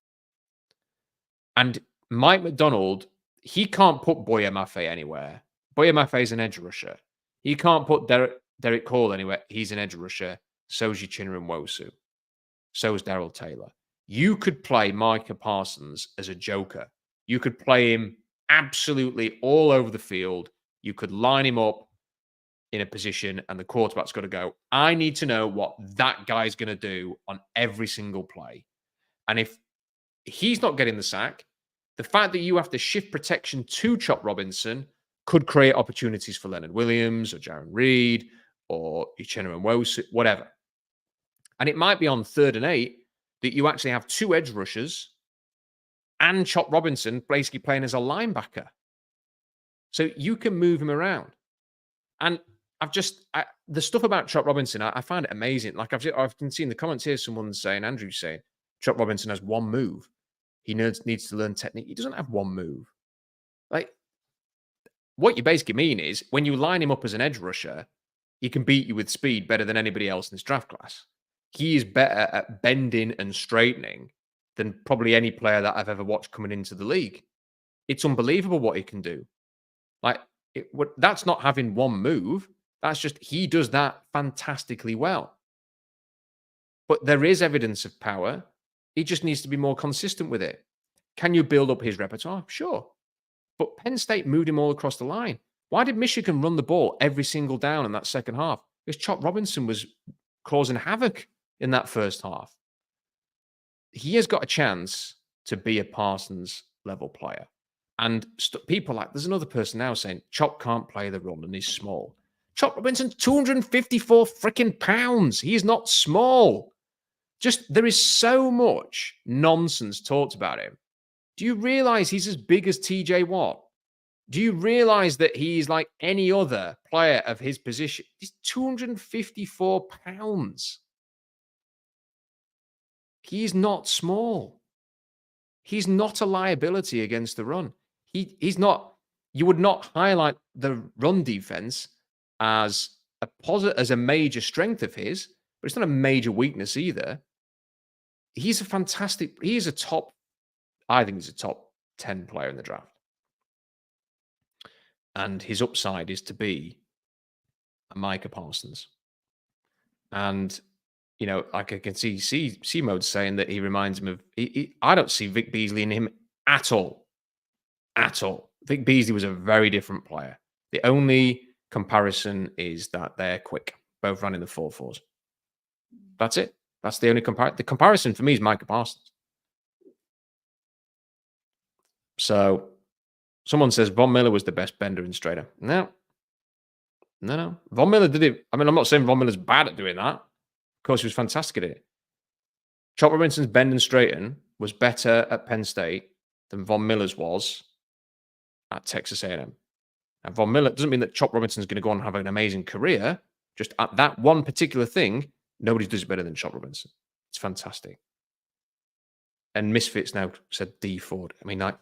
And Mike McDonald, he can't put Boye Mafe anywhere. Boye Mafe is an edge rusher. He can't put Derek Hall anywhere. He's an edge rusher. So is Uchenna Nwosu. So is Darrell Taylor. You could play Micah Parsons as a joker. You could play him absolutely all over the field. You could line him up in a position and the quarterback's got to go, I need to know what that guy's going to do on every single play. And if he's not getting the sack, the fact that you have to shift protection to Chop Robinson could create opportunities for Leonard Williams or Jaron Reed or Uchenna Nwosu, whatever. And it might be on 3rd and 8 that you actually have 2 edge rushers and Chop Robinson basically playing as a linebacker. So you can move him around. And the stuff about Chop Robinson, I find it amazing. Like I've been seeing the comments here, someone's saying, Andrew's saying, Chop Robinson has one move. He needs to learn technique. He doesn't have one move. Like, what you basically mean is when you line him up as an edge rusher, he can beat you with speed better than anybody else in this draft class. He is better at bending and straightening than probably any player that I've ever watched coming into the league. It's unbelievable what he can do. Like, that's not having one move. That's just, he does that fantastically well. But there is evidence of power. He just needs to be more consistent with it. Can you build up his repertoire? Sure. But Penn State moved him all across the line. Why did Michigan run the ball every single down in that second half? Because Chop Robinson was causing havoc in that first half. He has got a chance to be a Parsons level player. And people there's another person now saying Chop can't play the run and he's small. Chop Robinson's 254 freaking pounds. He is not small. There is so much nonsense talked about him. Do you realize he's as big as TJ Watt? Do you realize that he's like any other player of his position? He's 254 pounds. He's not small. He's not a liability against the run. He's not. You would not highlight the run defense as a major strength of his, but it's not a major weakness either. He is a top 10 player in the draft. And his upside is to be a Micah Parsons. And, like I can see C-Mode saying that he reminds him of, I don't see Vic Beasley in him at all. At all. Vic Beasley was a very different player. The only comparison is that they're quick. Both ran in the 4.4s. That's it. That's the only comparison. The comparison for me is Micah Parsons. So someone says Von Miller was the best bender and straighter. No. Von Miller did it. I mean, I'm not saying Von Miller's bad at doing that. Of course, he was fantastic at it. Chop Robinson's bend and straighten was better at Penn State than Von Miller's was at Texas A&M. And Von Miller doesn't mean that Chop Robinson's going to go on and have an amazing career. Just at that one particular thing, nobody does it better than Chop Robinson. It's fantastic. And Misfits now said D Ford. I mean, like,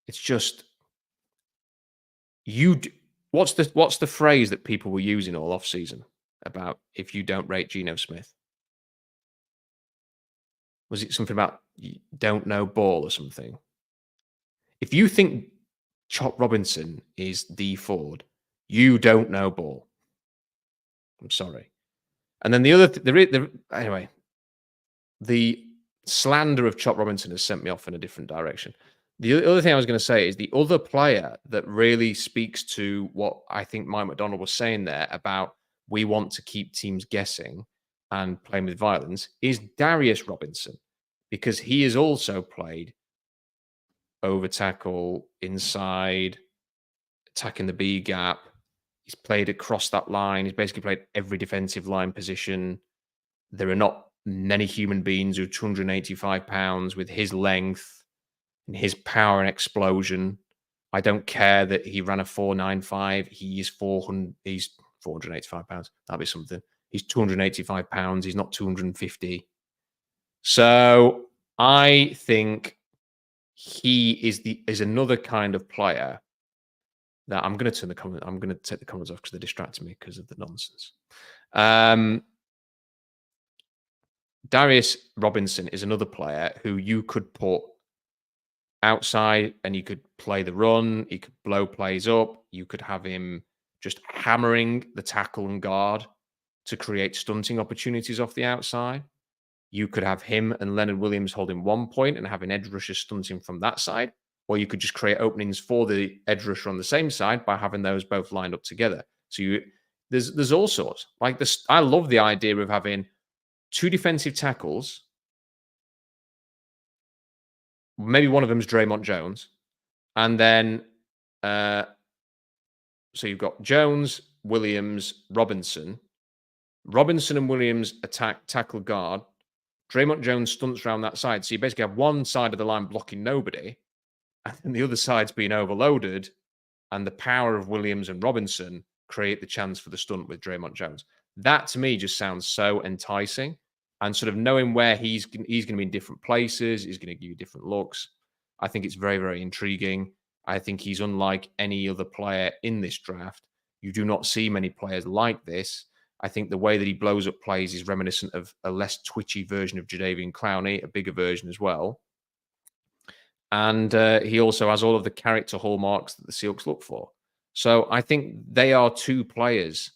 it's just what's the phrase that people were using all off season about if you don't rate Geno Smith? Was it something about you don't know ball or something? If you think Chop Robinson is D Ford, you don't know ball. I'm sorry. And then the other anyway, the slander of Chop Robinson has sent me off in a different direction. The other thing I was going to say is the other player that really speaks to what I think Mike McDonald was saying there about we want to keep teams guessing and playing with violence is Darius Robinson, because he has also played over tackle, inside, attacking the B gap. He's played across that line. He's basically played every defensive line position. There are not many human beings who are 285 pounds with his length and his power and explosion. I don't care that he ran a 4.95. He's 485 pounds. That'd be something. He's 285 pounds. He's not 250. So I think he is another kind of player that I'm going to take the comments off because they're distracting me because of the nonsense. Darius Robinson is another player who you could put outside and you could play the run. He could blow plays up. You could have him just hammering the tackle and guard to create stunting opportunities off the outside. You could have him and Leonard Williams holding 1 point and having edge rushers stunting from that side. Or you could just create openings for the edge rusher on the same side by having those both lined up together. So there's all sorts. Like this, I love the idea of having 2 defensive tackles. Maybe one of them is Draymond Jones. And then, so you've got Jones, Williams, Robinson. Robinson and Williams attack, tackle, guard. Draymond Jones stunts around that side. So you basically have one side of the line blocking nobody, and then the other side's being overloaded. And the power of Williams and Robinson create the chance for the stunt with Draymond Jones. That to me just sounds so enticing. And sort of knowing where he's going to be in different places, he's going to give you different looks. I think it's very, very intriguing. I think he's unlike any other player in this draft. You do not see many players like this. I think the way that he blows up plays is reminiscent of a less twitchy version of Jadeveon Clowney, a bigger version as well. And he also has all of the character hallmarks that the Seahawks look for. So I think they are 2 players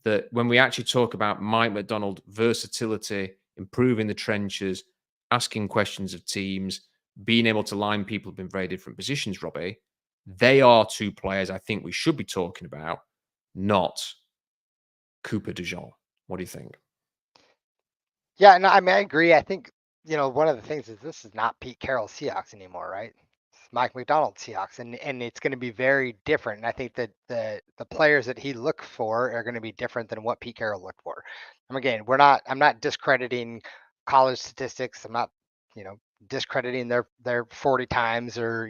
that when we actually talk about Mike McDonald versatility, improving the trenches, asking questions of teams, being able to line people up in very different positions, Robbie, they are 2 players I think we should be talking about, not Cooper DeJean. What do you think? Yeah, no, I mean, I agree. I think, one of the things is this is not Pete Carroll's Seahawks anymore, right? It's Mike McDonald's Seahawks, and it's going to be very different. And I think that the players that he looked for are going to be different than what Pete Carroll looked for. And again, I'm not discrediting college statistics. I'm not, discrediting their 40 times or,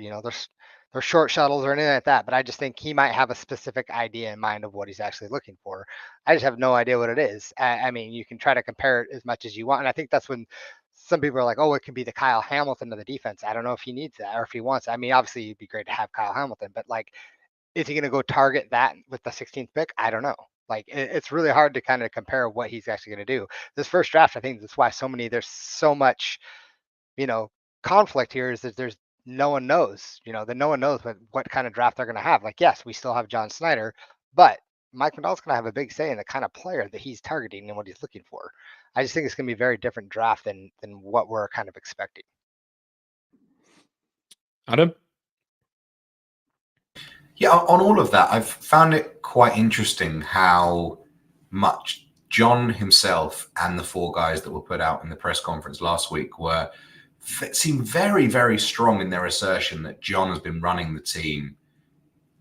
their short shuttles or anything like that. But I just think he might have a specific idea in mind of what he's actually looking for. I just have no idea what it is. I mean, you can try to compare it as much as you want. And I think that's when some people are like, oh, it can be the Kyle Hamilton of the defense. I don't know if he needs that or if he wants it. I mean, obviously it'd be great to have Kyle Hamilton, but like, is he going to go target that with the 16th pick? I don't know. Like, it's really hard to kind of compare what he's actually going to do. This first draft, I think that's why there's so much, conflict here is that there's no one knows, that no one knows what kind of draft they're going to have. Like, yes, we still have John Snyder, but Mike McDonald's going to have a big say in the kind of player that he's targeting and what he's looking for. I just think it's going to be a very different draft than what we're kind of expecting. Adam? Yeah, on all of that, I've found it quite interesting how much John himself and the four guys that were put out in the press conference last week seemed very, very strong in their assertion that John has been running the team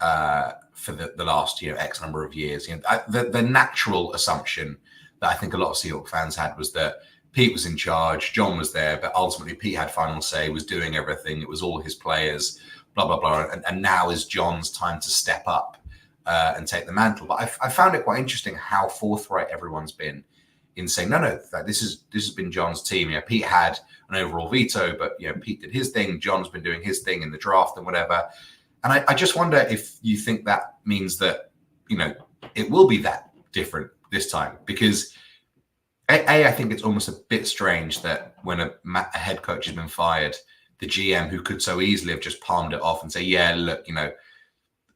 for the last X number of years. The natural assumption that I think a lot of Seahawks fans had was that Pete was in charge, John was there, but ultimately Pete had final say, was doing everything. It was all his players, blah, blah, blah. And now is John's time to step up and take the mantle. But I found it quite interesting how forthright everyone's been in saying, no, this has been John's team. Pete had an overall veto, but Pete did his thing. John's been doing his thing in the draft and whatever. And I just wonder if you think that means that, it will be that different this time, because I think it's almost a bit strange that when a head coach has been fired, the GM, who could so easily have just palmed it off and say, yeah, look,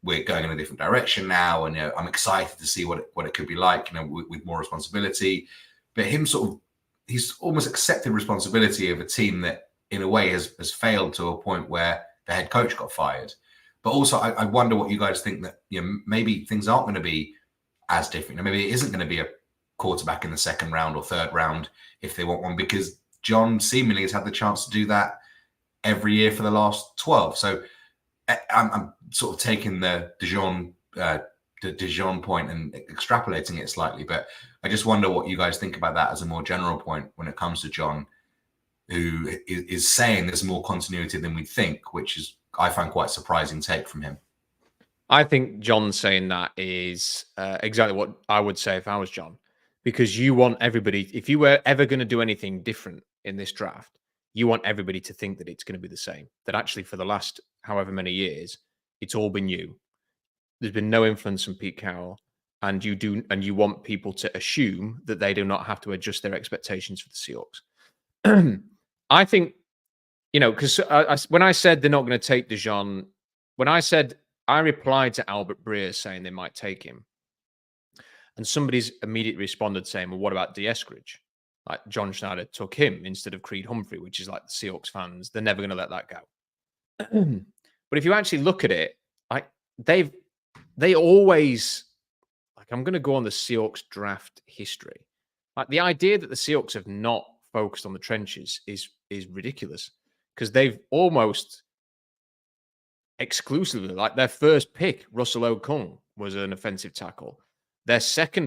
we're going in a different direction now. And I'm excited to see what it could be like, with more responsibility. But he's almost accepted responsibility of a team that in a way has failed to a point where the head coach got fired. But also, I wonder what you guys think that, maybe things aren't going to be as different. Maybe it isn't going to be a quarterback in the second round or third round if they want one, because John seemingly has had the chance to do that every year for the last 12. So I'm sort of taking the Dijon point and extrapolating it slightly, but I just wonder what you guys think about that as a more general point when it comes to John, who is saying there's more continuity than we think, which is, I find, quite a surprising take from him. I think John saying that is exactly what I would say if I was John, because you want everybody, if you were ever going to do anything different in this draft, you want everybody to think that it's going to be the same, that actually for the last however many years, it's all been you. There's been no influence from Pete Carroll, and you want people to assume that they do not have to adjust their expectations for the Seahawks. I think, because when I said they're not going to take Dijon, I replied to Albert Breer saying they might take him, and somebody's immediately responded saying, well, what about Eskridge? Like, John Schneider took him instead of Creed Humphrey, which is like the Seahawks fans, they're never going to let that go. But if you actually look at it, like, they always, like, I'm going to go on the Seahawks draft history. Like, the idea that the Seahawks have not focused on the trenches is ridiculous, because they've almost exclusively, like, their first pick, Russell Okung, was an offensive tackle. Their second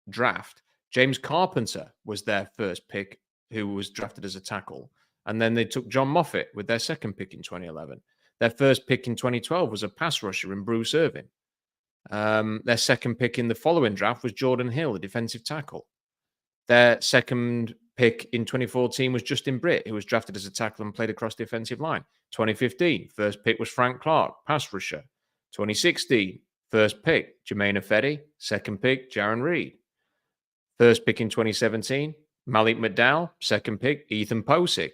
draft, James Carpenter was their first pick, who was drafted as a tackle. And then they took John Moffitt with their second pick in 2011. Their first pick in 2012 was a pass rusher in Bruce Irvin. Their second pick in the following draft was Jordan Hill, a defensive tackle. Their second pick in 2014 was Justin Britt, who was drafted as a tackle and played across the offensive line. 2015, first pick was Frank Clark, pass rusher. 2016, first pick, Jermaine Ifedi. Second pick, Jaron Reed. First pick in 2017, Malik McDowell. Second pick, Ethan Posick.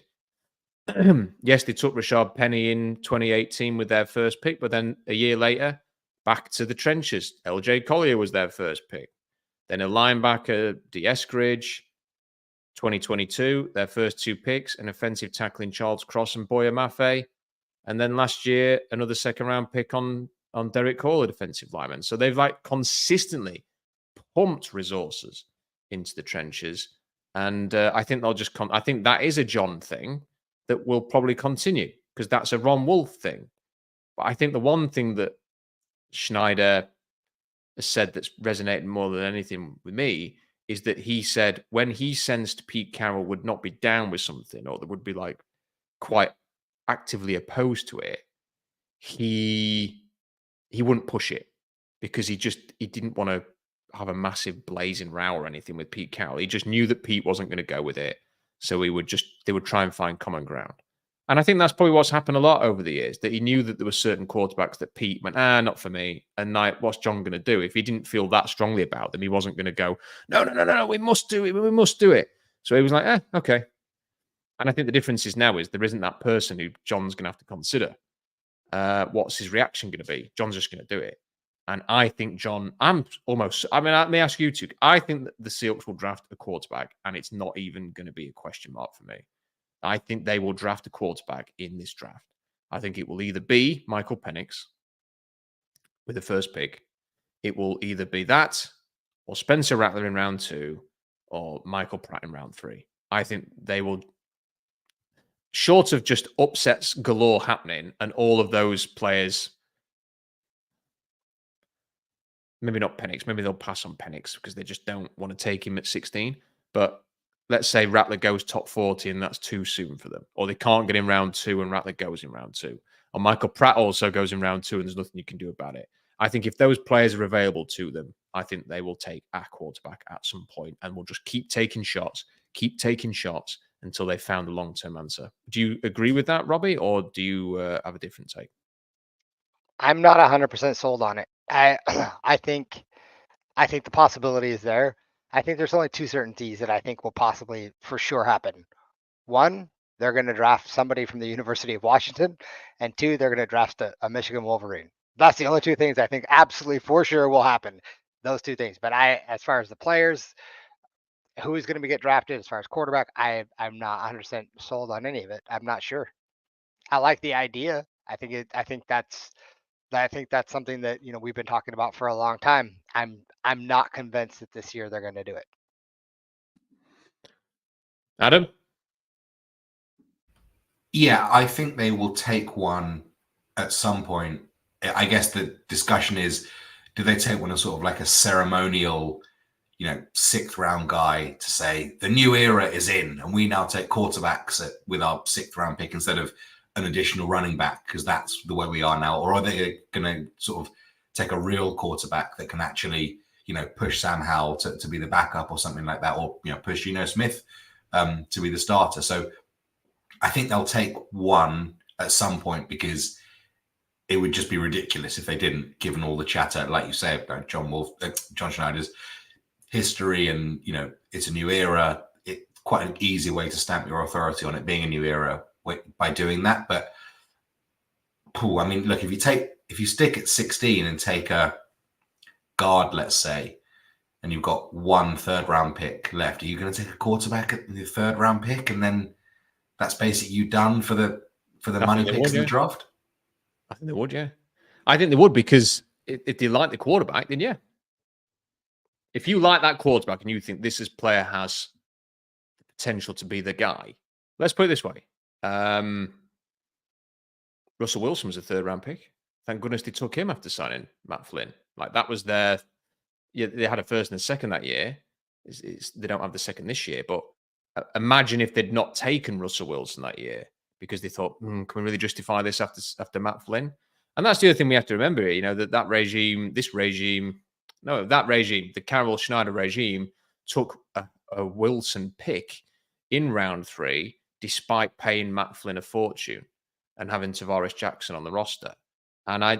Yes, they took Rashad Penny in 2018 with their first pick, but then a year later, back to the trenches. LJ Collier was their first pick. Then a linebacker, Eskridge. 2022, their first two picks, an offensive tackle in Charles Cross and Boya Mafe. And then last year, another second-round pick on Derek Hall, a defensive lineman. So they've, like, consistently pumped resources into the trenches. And I think they'll just I think that is a John thing that will probably continue, because that's a Ron Wolf thing. But I think the one thing that Schneider has said that's resonated more than anything with me is that he said when he sensed Pete Carroll would not be down with something, or that would be, like, quite actively opposed to it, he wouldn't push it, because he didn't want to have a massive blazing row or anything with Pete Carroll. He just knew that Pete wasn't going to go with it. So they would try and find common ground. And I think that's probably what's happened a lot over the years, that he knew that there were certain quarterbacks that Pete went, not for me. And what's John going to do? If he didn't feel that strongly about them, he wasn't going to go, no, we must do it. We must do it. So he was like, okay. And I think the difference is now is there isn't that person who John's going to have to consider. What's his reaction going to be? John's just going to do it. And I think John, I may ask you two. I think that the Seahawks will draft a quarterback, and it's not even going to be a question mark for me. I think they will draft a quarterback in this draft. I think it will either be Michael Penix with the first pick. It will either be that or Spencer Rattler in round 2 or Michael Pratt in round 3. I think they will, short of just upsets galore happening and all of those players, maybe not Penix, maybe they'll pass on Penix because they just don't want to take him at 16. But let's say Rattler goes top 40 and that's too soon for them. Or they can't get in round 2 and Rattler goes in round 2. Or Michael Pratt also goes in round 2 and there's nothing you can do about it. I think if those players are available to them, I think they will take a quarterback at some point and will just keep taking shots until they found a long-term answer. Do you agree with that, Robbie, or do you have a different take? I'm not 100% sold on it. I think the possibility is there. I think there's only two certainties that I think will possibly for sure happen. One, they're going to draft somebody from the University of Washington, and two, they're going to draft a Michigan Wolverine. That's the only two things I think absolutely for sure will happen. Those two things. But as far as the players, who is going to get drafted, as far as quarterback, I'm not 100% sold on any of it. I'm not sure. I like the idea. I think that's something that we've been talking about for a long time. I'm not convinced that this year they're going to do it. Adam? Yeah, I think they will take one at some point. I guess the discussion is, do they take one as sort of like a ceremonial, 6th round guy to say the new era is in and we now take quarterbacks with our 6th round pick instead of an additional running back because that's the way we are now? Or are they going to sort of take a real quarterback that can actually, push Sam Howell to be the backup or something like that, or, push Geno Smith to be the starter? So I think they'll take one at some point because it would just be ridiculous if they didn't, given all the chatter, like you say, about John Schneider's history and, it's a new era. It's quite an easy way to stamp your authority on it being a new era by doing that. But, I mean, look, if you stick at 16 and take a guard, let's say, and you've got 1 3rd-round pick left, are you going to take a quarterback at the 3rd-round pick and then that's basically you done for the money picks in the draft? I think they would, yeah. I think they would because if they like the quarterback, then yeah. If you like that quarterback and you think this player has the potential to be the guy, let's put it this way. Russell Wilson was a 3rd-round pick. Thank goodness they took him after signing Matt Flynn. Like that was they had a 1st and a 2nd that year. They don't have the 2nd this year, but imagine if they'd not taken Russell Wilson that year because they thought, can we really justify this after Matt Flynn? And that's the other thing we have to remember, that regime, the Carroll Schneider regime took a Wilson pick in round 3, despite paying Matt Flynn a fortune and having Tavares Jackson on the roster. And I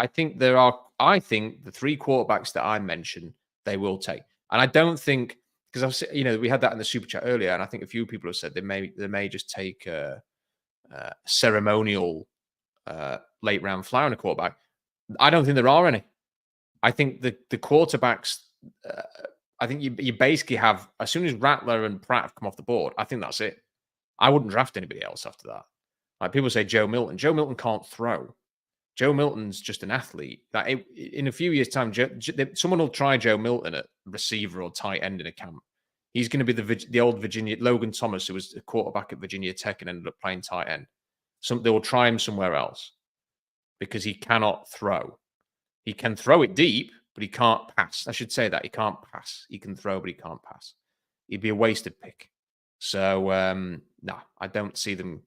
think the 3 quarterbacks that I mentioned, they will take. And I don't think, because we had that in the super chat earlier, and I think a few people have said they may just take a ceremonial late round flyer on a quarterback. I don't think there are any. I think the quarterbacks. I think you basically have, as soon as Rattler and Pratt have come off the board, I think that's it. I wouldn't draft anybody else after that. Like people say, Joe Milton. Joe Milton can't throw. Joe Milton's just an athlete. That in a few years' time, someone will try Joe Milton at receiver or tight end in a camp. He's going to be the old Virginia Logan Thomas, who was a quarterback at Virginia Tech and ended up playing tight end. They will try him somewhere else because he cannot throw. He can throw it deep, but he can't pass. I should say that he can't pass. He can throw, but he can't pass. He'd be a wasted pick. So no, I don't see them.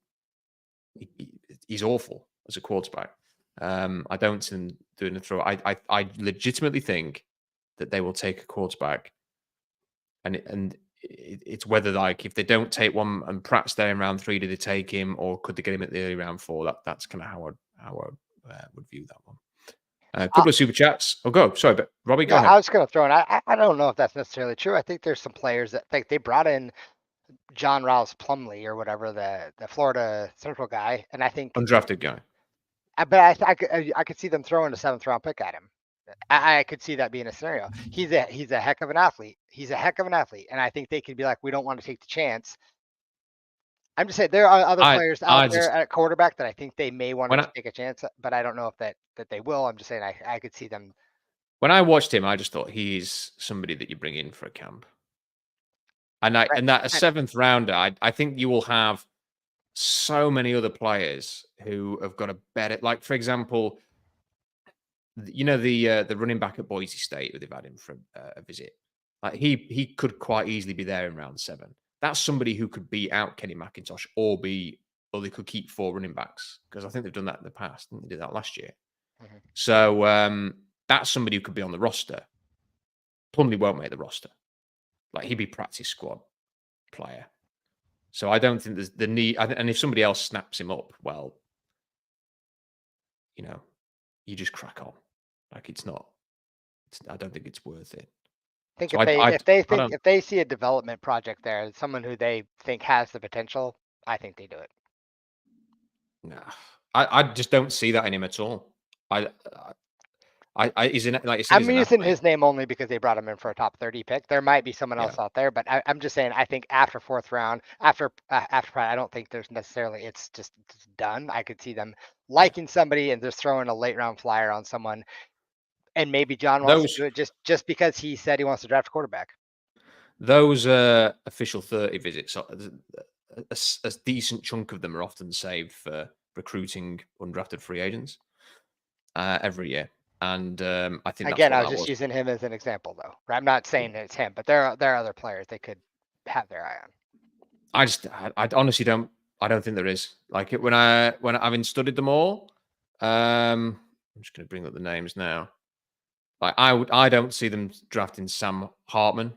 He's awful as a quarterback. I don't see them doing a throw. I legitimately think that they will take a quarterback, and it's whether if they don't take one and Pratt's there in round 3, do they take him, or could they get him at the early round 4? That's kind of how I would view that one. A couple of super chats. Oh, go. Sorry, but Robbie, go ahead. I was going to throw in. I don't know if that's necessarily true. I think there's some players that think they brought in John Rouse Plumlee or whatever, the Florida Central guy, and I think undrafted guy. But I could see them throwing a 7th-round pick at him. I could see that being a scenario. He's a heck of an athlete. And I think they could be like, we don't want to take the chance. I'm just saying there are other I players I out there just at quarterback that I think they may want when to I take a chance, but I don't know if that they will. I'm just saying I could see them. when I watched him, I just thought he's somebody that you bring in for a camp. Right. And that a I- seventh rounder, I think you will have so many other players who have got a better, like for example, the running back at Boise State who they've had him for a visit. Like he could quite easily be there in round 7. That's somebody who could beat out Kenny McIntosh or they could keep 4 running backs because I think they've done that in the past. I think they did that last year. Mhm. So that's somebody who could be on the roster. Plumlee won't make the roster. Like he'd be practice squad player. So I don't think there's the need. And if somebody else snaps him up, well, you just crack on. Like it's not. I don't think it's worth it. I think So I don't. if they see a development project there, someone who they think has the potential, I think they do it. Nah, I just don't see that in him at all. He's in like you said, I'm he's an using athlete. his name only because they brought him in for a top 30 pick. There might be someone else out there, but I'm just saying. I think after 4th round, after I don't think there's necessarily it's done. I could see them liking somebody and just throwing a late round flyer on someone, and maybe John wants to Those do it just because he said he wants to draft a quarterback. those official 30 visits, a decent chunk of them are often saved for recruiting undrafted free agents every year. And I think that's Again, what I was that just was. using him as an example, though. I'm not saying that it's him, but there are other players they could have their eye on. I honestly don't. I don't think there is. Like when I've studied them all. I'm just going to bring up the names now. Like I don't see them drafting Sam Hartman.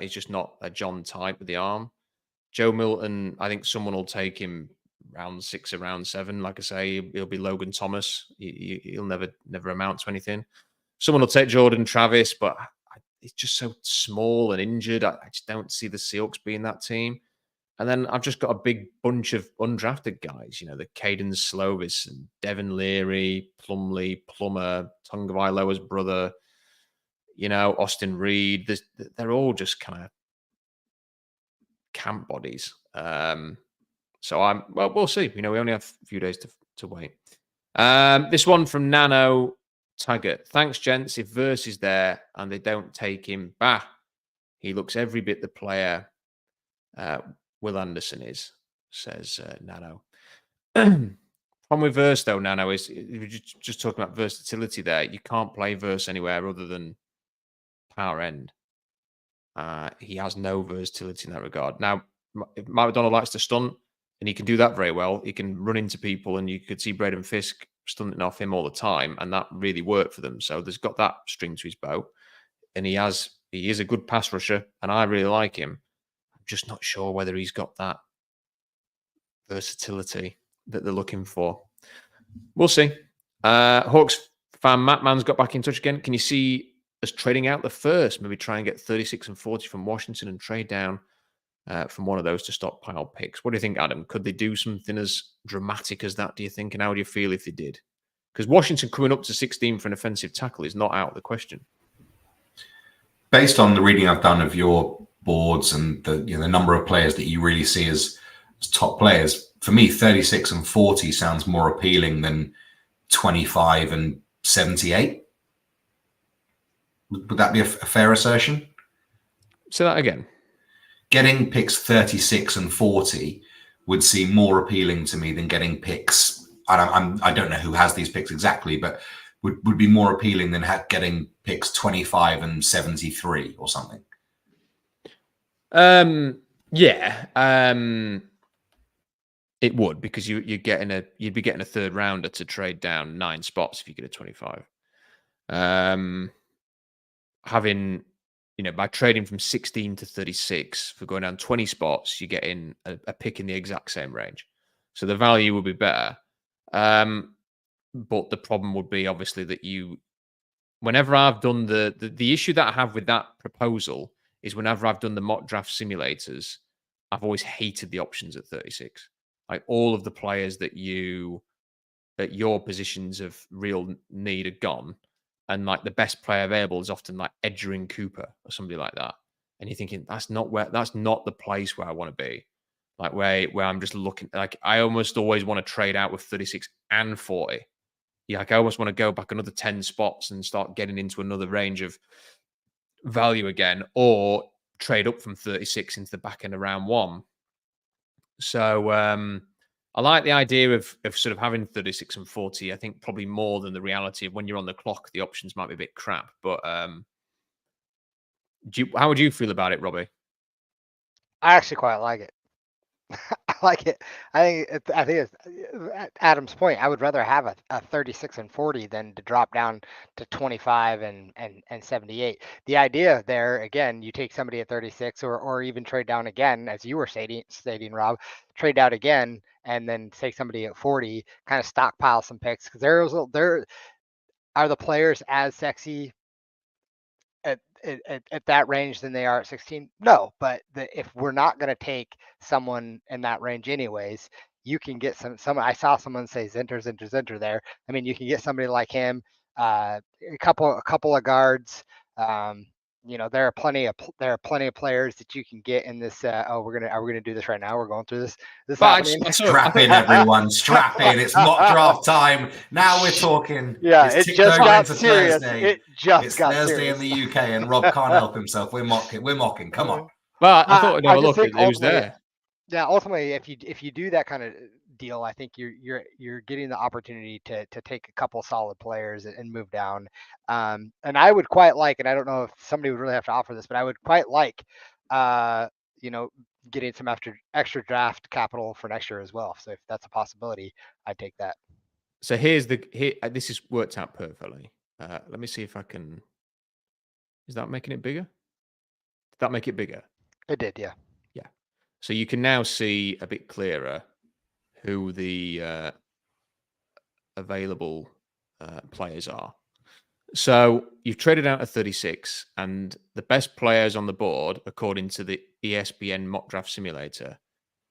He's just not a John type with the arm. Joe Milton, I think someone will take him round 6 or round 7. Like I say, he'll be Logan Thomas. He'll never amount to anything. Someone will take Jordan Travis, but he's just so small and injured. I just don't see the Seahawks being that team. And then I've just got a big bunch of undrafted guys, the Caden Slovis and Devin Leary, Plumlee, Plummer, Tungavailoa's brother, Austin Reed. They're all just kind of camp bodies. So we'll see. We only have a few days to wait. This one from Nano Taggart. Thanks, gents. If Verse is there and they don't take him, he looks every bit the player Will Anderson is, says Nano. Problem with Verse, though, Nano, is we're just talking about versatility there. You can't play Verse anywhere other than power end. He has no versatility in that regard. Now, if Mike McDonald likes to stunt, and he can do that very well, he can run into people, and you could see Braden Fisk stunting off him all the time, and that really worked for them. So there's got that string to his bow, and he is a good pass rusher, and I really like him. I'm just not sure whether he's got that versatility that they're looking for. We'll see. Hawks fan Matt Mann's got back in touch again. Can you see us trading out the first? Maybe try and get 36 and 40 from Washington and trade down from one of those to stockpile picks. What do you think, Adam? Could they do something as dramatic as that, do you think? And how do you feel if they did? Because Washington coming up to 16 for an offensive tackle is not out of the question. Based on the reading I've done of your boards and the number of players that you really see as top players, for me, 36 and 40 sounds more appealing than 25 and 78. Would that be a fair assertion? Say that again. Getting picks 36 and 40 would seem more appealing to me than getting picks. I don't know who has these picks exactly, but would be more appealing than getting picks 25 and 73 or something. Yeah. It would, because you'd be getting a third rounder to trade down 9 spots if you get a 25. Having, by trading from 16 to 36 for going down 20 spots, you're getting a pick in the exact same range. So the value would be better. But the problem would be obviously that whenever I've done the issue that I have with that proposal is whenever I've done the mock draft simulators, I've always hated the options at 36. Like all of the players that at your positions of real need are gone. And like the best player available is often like Edgerrin Cooper or somebody like that. And you're thinking, that's not the place where I want to be. like where I'm just looking, like I almost always want to trade out with 36 and 40. Yeah, like I almost want to go back another 10 spots and start getting into another range of value again, or trade up from 36 into the back end of round one. So I like the idea of sort of having 36 and 40. I think probably more than the reality of when you're on the clock, the options might be a bit crap. But how would you feel about it, Robbie? I actually quite like it. I like it. I think it's Adam's point. I would rather have a 36 and 40 than to drop down to 25 and 78. The idea there, again, you take somebody at 36 or even trade down again, as you were stating, Rob, trade down again and then take somebody at 40, kind of stockpile some picks, because there are the players as sexy at that range than they are at 16? No, but if we're not going to take someone in that range anyways, you can get some. I saw someone say Zinter there. I mean, you can get somebody like him, a couple of guards. There are plenty of players that you can get in this. Are we gonna do this right now? We're going through this. Happening. Strap in, everyone. Strap in. It's not draft time. Now we're talking. Yeah, it's it just got into serious. Thursday. It's Thursday serious. in the UK, and Rob can't help himself. We're mocking. Come on. Well, I thought we'd have a look at who's there. Yeah, ultimately, if you do that kind of deal, I think you're getting the opportunity to take a couple solid players and move down. And I would quite like, and I don't know if somebody would really have to offer this, but I would quite like, getting some extra draft capital for next year as well. So if that's a possibility, I'd take that. So this is worked out perfectly. Let me see if I can. Is that making it bigger? Did that make it bigger? It did, yeah. Yeah. So you can now see a bit clearer who the available players are. So you've traded out a 36, and the best players on the board, according to the ESPN mock draft simulator,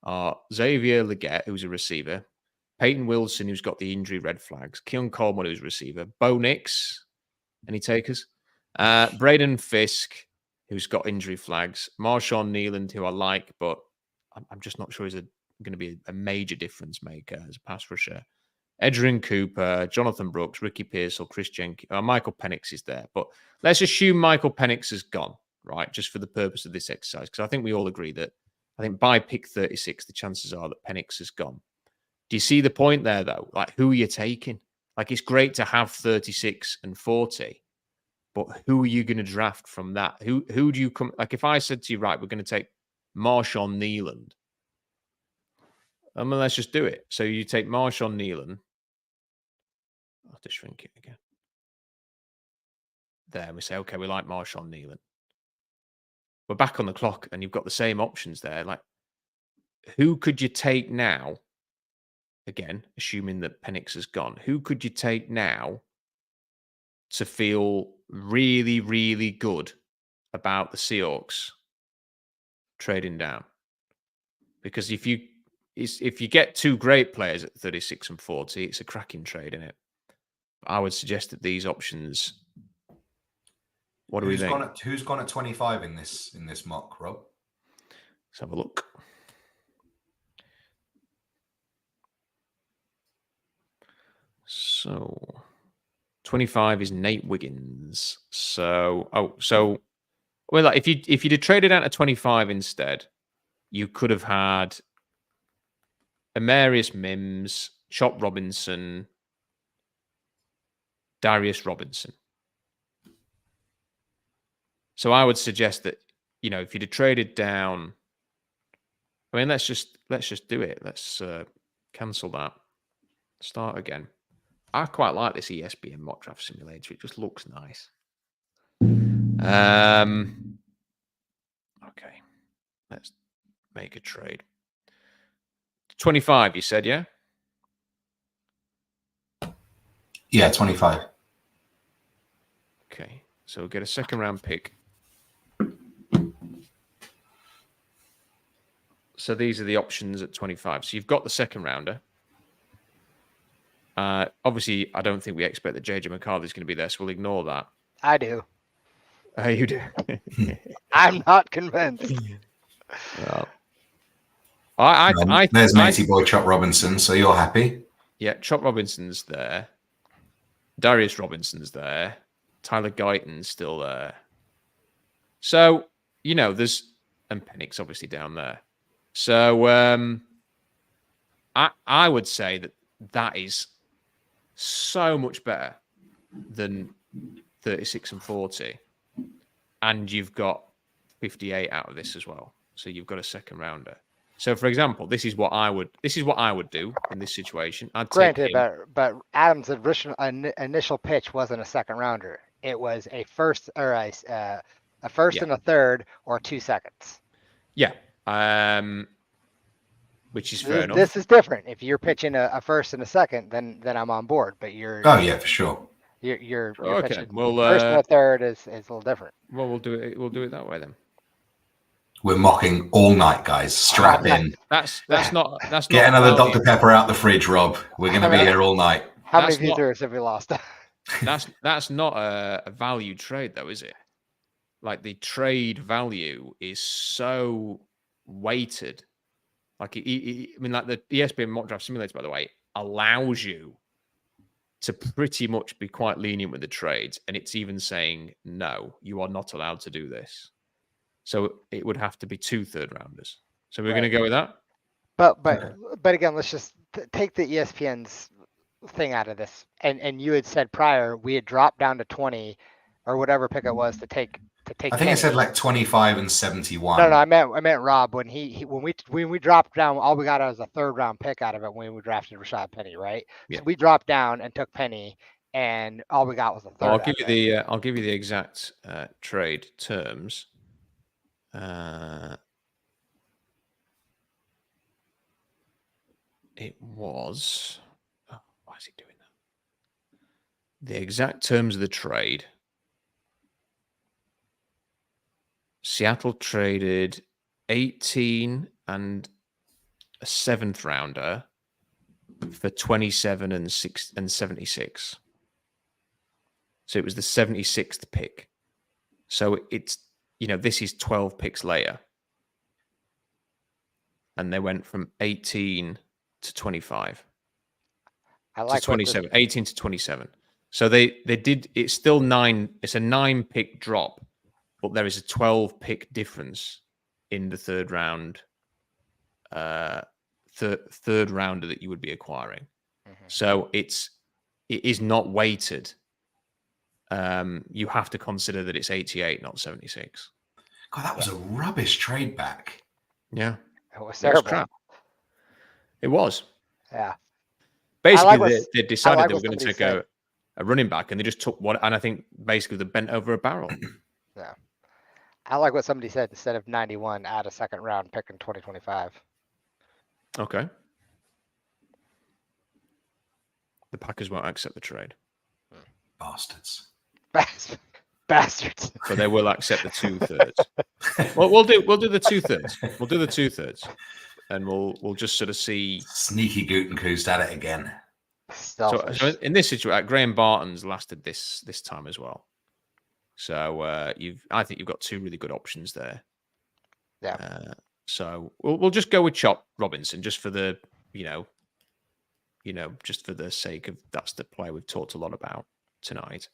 are Xavier Legette, who's a receiver, Peyton Wilson, who's got the injury red flags, Keon Coleman, who's a receiver, Bo Nix, any takers? Braden Fisk, who's got injury flags, Marshawn Nealand, who I like, but I'm just not sure he's going to be a major difference maker as a pass rusher. Edgerrin Cooper, Jonathan Brooks, Ricky Pearsall, Chris Jenkins, Michael Penix is there. But let's assume Michael Penix has gone, right, just for the purpose of this exercise, because I think we all agree that I think by pick 36, the chances are that Penix has gone. Do you see the point there, though? Like, who are you taking? Like, it's great to have 36 and 40, but who are you going to draft from that? Who do you come? Like, if I said to you, right, we're going to take Marshawn Nealand, I mean, let's just do it. So you take Marshawn Nealand. I'll have to shrink it again. There, we say, okay, we like Marshawn Nealand. We're back on the clock, and you've got the same options there. Like, who could you take now? Again, assuming that Penix has gone, who could you take now to feel really, really good about the Seahawks trading down? Because if you get two great players at 36 and 40, it's a cracking trade, isn't it? I would suggest that these options. What do we think? Who's gone at 25 in this mock, Rob? Let's have a look. So 25 is Nate Wiggins. So well, like if you'd have traded out to 25 instead, you could have had Amarius Mims, Chop Robinson, Darius Robinson. So I would suggest that, if you'd have traded down, I mean, let's just do it. Let's cancel that. Start again. I quite like this ESPN mock draft simulator. It just looks nice. Okay. Let's make a trade. 25, you said, yeah? Yeah, 25. Okay. So we'll get a second round pick. So these are the options at 25. So you've got the second rounder. Obviously, I don't think we expect that JJ McCarthy is going to be there, so we'll ignore that. I do. You do. I'm not convinced. Well, There's matey boy Chop Robinson, so you're happy. Yeah, Chop Robinson's there. Darius Robinson's there. Tyler Guyton's still there. So, there's... And Pennick's obviously down there. So, I would say that is so much better than 36 and 40. And you've got 58 out of this as well. So you've got a second rounder. So, for example, this is what I would do in this situation. Granted, but Adam's initial pitch wasn't a second rounder. It was a first or a first and a third or 2 seconds. Yeah. Which is fair enough. This is different. If you're pitching a first and a second, then I'm on board. But Oh yeah, for sure. You're okay. pitching Well, first and a third is a little different. Well, we'll do it. We'll do it that way then. We're mocking all night, guys. Strap in. That's not. Get another Dr. Pepper out the fridge, Rob. We're going to be here all night. How many viewers have we lost? That's not a value trade, though, is it? Like the trade value is so weighted. Like I mean, like the ESPN mock draft simulator, by the way, allows you to pretty much be quite lenient with the trades, and it's even saying no, you are not allowed to do this. So it would have to be 2 third rounders. So we're going to go with that. But again, let's just take the ESPN's thing out of this. And you had said prior we had dropped down to 20 or whatever pick it was to take. I think I said like 25 and 71. No, I meant Rob when when we dropped down, all we got was a third round pick out of it when we drafted Rashad Penny, right? Yeah. So we dropped down and took Penny, and all we got was a third. I'll give you the exact trade terms. It was. Oh, why is he doing that? The exact terms of the trade. Seattle traded 18 and a 7th rounder for 27 and 76. So it was the 76th pick. So it's, this is 12 picks later. And they went from 18 to 25. I like to 27, 18 to 27. So they did, it's still 9, it's a 9 pick drop, but there is a 12 pick difference in the third round, third rounder that you would be acquiring. Mm-hmm. So it is not weighted. You have to consider that it's 88, not 76. God, that was a rubbish trade back. Yeah. It was terrible. It was crap. It was. Yeah. Basically, they decided they were going to take a running back, and they just took one, and I think basically they bent over a barrel. Yeah. I like what somebody said. Instead of 91, add a second round pick in 2025. Okay. The Packers won't accept the trade. Bastards. Bastards. So they will accept the 2 thirds. Well, we'll do the 2 thirds. We'll do the 2 thirds, and we'll just sort of see. Sneaky Gutenkoost at it again. So in this situation, Graham Barton's lasted this time as well. So I think you've got 2 really good options there. Yeah. So we'll just go with Chop Robinson just for the just for the sake of that's the player we've talked a lot about tonight.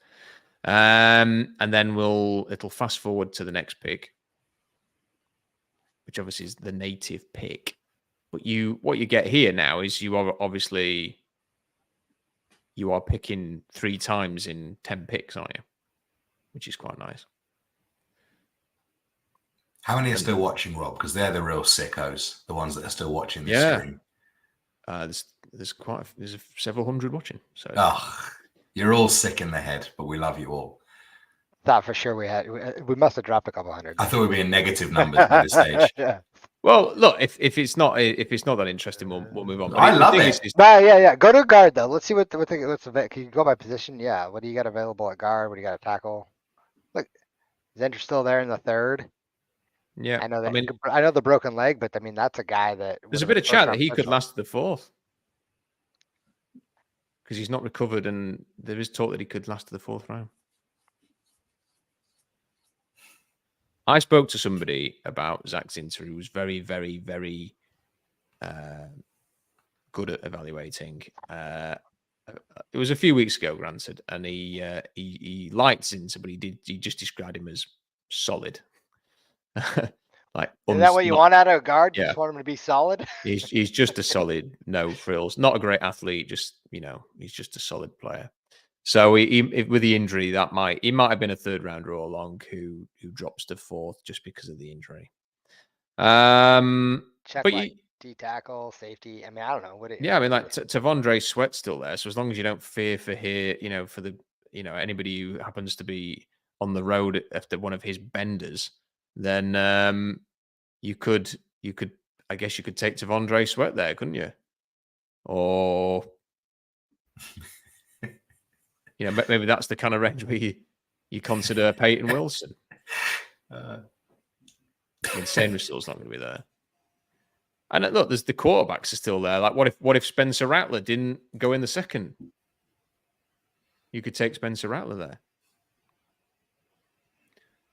And then it'll fast forward to the next pick, which obviously is the native pick. But what you get here now is you are picking 3 times in 10 picks, aren't you? Which is quite nice. How many are still watching, Rob? Because they're the real sickos, the ones that are still watching the stream. There's several hundred watching. So you're all sick in the head, but we love you all. Thought for sure we must have dropped a couple hundred. I thought we'd be in negative numbers at this stage. Yeah. Well, look, if it's not that interesting, we'll move on. But I love it. Yeah. Go to guard though. Let's see what's can you go by position? Yeah. What do you got available at guard? What do you got at tackle? Look, is Enter still there in the third? Yeah. I know that. I know the broken leg, but I mean that's a guy that there's a bit of chat that he could last the 4th because he's not recovered, and there is talk that he could last to the 4th round. I spoke to somebody about Zach Zinter who was very, very, very good at evaluating. It was a few weeks ago, granted, and he liked Zinter, but he just described him as solid. Like, Is that what you want out of a guard? You Yeah. just want him to be solid? He's just a solid, no frills, not a great athlete. Just, he's just a solid player. So with the injury, he might have been a third rounder all along who drops to fourth just because of the injury. Check But like D tackle, safety. I mean, I don't know what it. Yeah, I mean, like Tavondre Sweat's still there, so as long as you don't fear for anybody who happens to be on the road after one of his benders, then you could, I guess you could take Tavondre Sweat there, couldn't you? Or maybe that's the kind of range where you consider Peyton Wilson. Shane Russell's not going to be there. And look, there's the quarterbacks are still there. Like, what if Spencer Rattler didn't go in the second? You could take Spencer Rattler there.